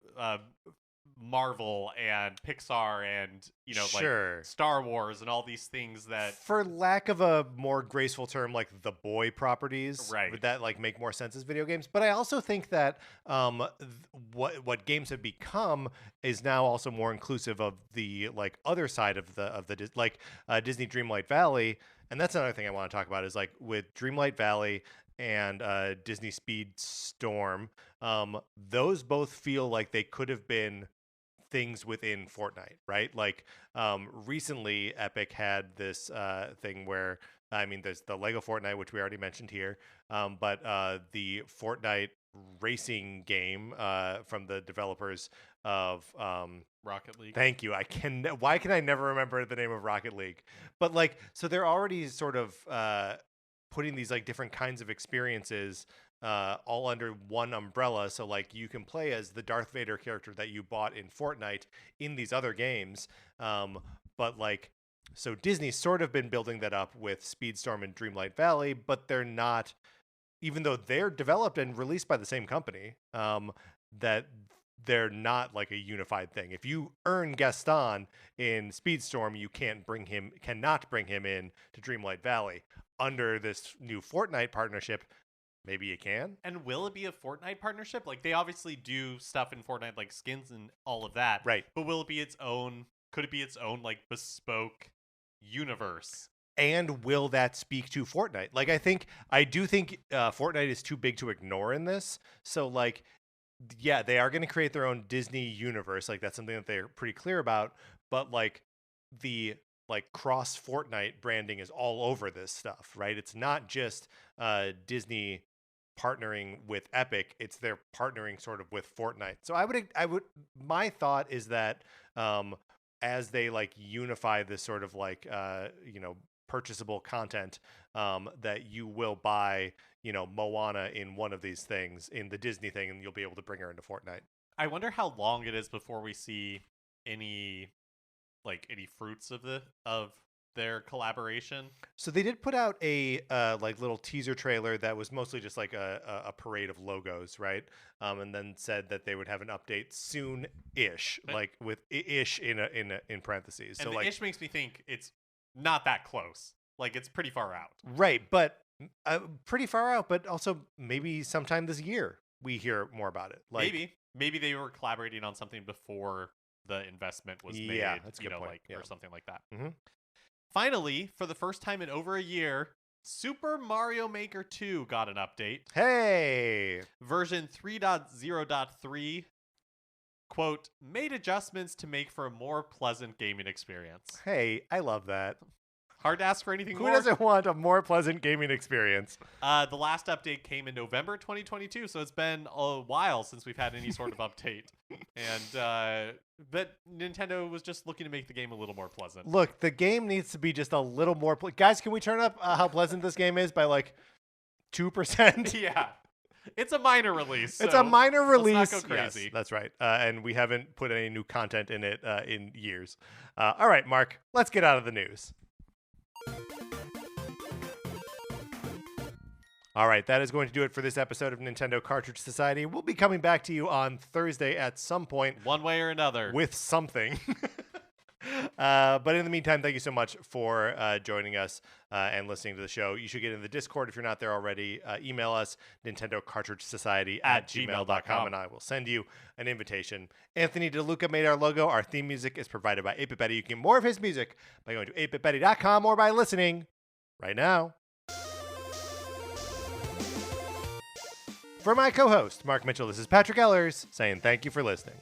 Marvel and Pixar and like Star Wars and all these things that, for lack of a more graceful term, like the boy properties, right, that like make more sense as video games. But I also think that what games have become is now also more inclusive of the like other side of the like Disney Dreamlight Valley. And that's another thing I want to talk about, is like with Dreamlight Valley and Disney Speedstorm, those both feel like they could have been things within Fortnite, right? Like recently Epic had this thing where, there's the Lego Fortnite, which we already mentioned here, but the Fortnite racing game from the developers of Rocket League. Thank you. Why can I never remember the name of Rocket League? But like, so they're already sort of putting these like different kinds of experiences all under one umbrella. So like you can play as the Darth Vader character that you bought in Fortnite in these other games. But like, so Disney's sort of been building that up with Speedstorm and Dreamlight Valley, but they're not, even though they're developed and released by the same company, that they're not like a unified thing. If you earn Gaston in Speedstorm, you cannot bring him in to Dreamlight Valley. Under this new Fortnite partnership, maybe you can. And will it be a Fortnite partnership? Like, they obviously do stuff in Fortnite, like skins and all of that. Right. But will it be its own? Could it be its own like bespoke universe? And will that speak to Fortnite? Like, I do think Fortnite is too big to ignore in this. So like, yeah, they are going to create their own Disney universe. Like, that's something that they're pretty clear about. But like the cross Fortnite branding is all over this stuff, right? It's not just Disney partnering with Epic. It's they're partnering sort of with Fortnite. So my thought is that as they like unify this sort of like purchasable content, that you will buy Moana in one of these things, in the Disney thing, and you'll be able to bring her into Fortnite. I wonder how long it is before we see any fruits of their collaboration. So they did put out a like little teaser trailer that was mostly just like a parade of logos, right? And then said that they would have an update soon-ish, like with ish in parentheses. And so the like ish makes me think it's not that close. Like it's pretty far out. Right, but pretty far out. But also maybe sometime this year we hear more about it. Like, maybe they were collaborating on something before the investment was made. Yeah, that's a good point. Or something like that. Mm-hmm. Finally, for the first time in over a year, Super Mario Maker 2 got an update. Hey! Version 3.0.3, quote, made adjustments to make for a more pleasant gaming experience. Hey, I love that. Hard to ask for anything more. Who doesn't want a more pleasant gaming experience? The last update came in November 2022, so it's been a while since we've had any sort of update. And but Nintendo was just looking to make the game a little more pleasant. Look, the game needs to be just a little more... Guys, can we turn up how pleasant this game is by like 2%? Yeah. It's a minor release. It's a minor release. Let's not go crazy. Yes, that's right. And we haven't put any new content in it in years. All right, Mark, let's get out of the news. All right, that is going to do it for this episode of Nintendo Cartridge Society. We'll be coming back to you on Thursday at some point. One way or another. With something. But in the meantime, thank you so much for joining us and listening to the show. You should get in the Discord if you're not there already. Email us, nintendocartridgesociety@gmail.com, and I will send you an invitation. Anthony DeLuca made our logo. Our theme music is provided by 8BitBetty. You can get more of his music by going to 8bitbetty.com or by listening right now. For my co-host, Mark Mitchell, this is Patrick Ellers saying thank you for listening.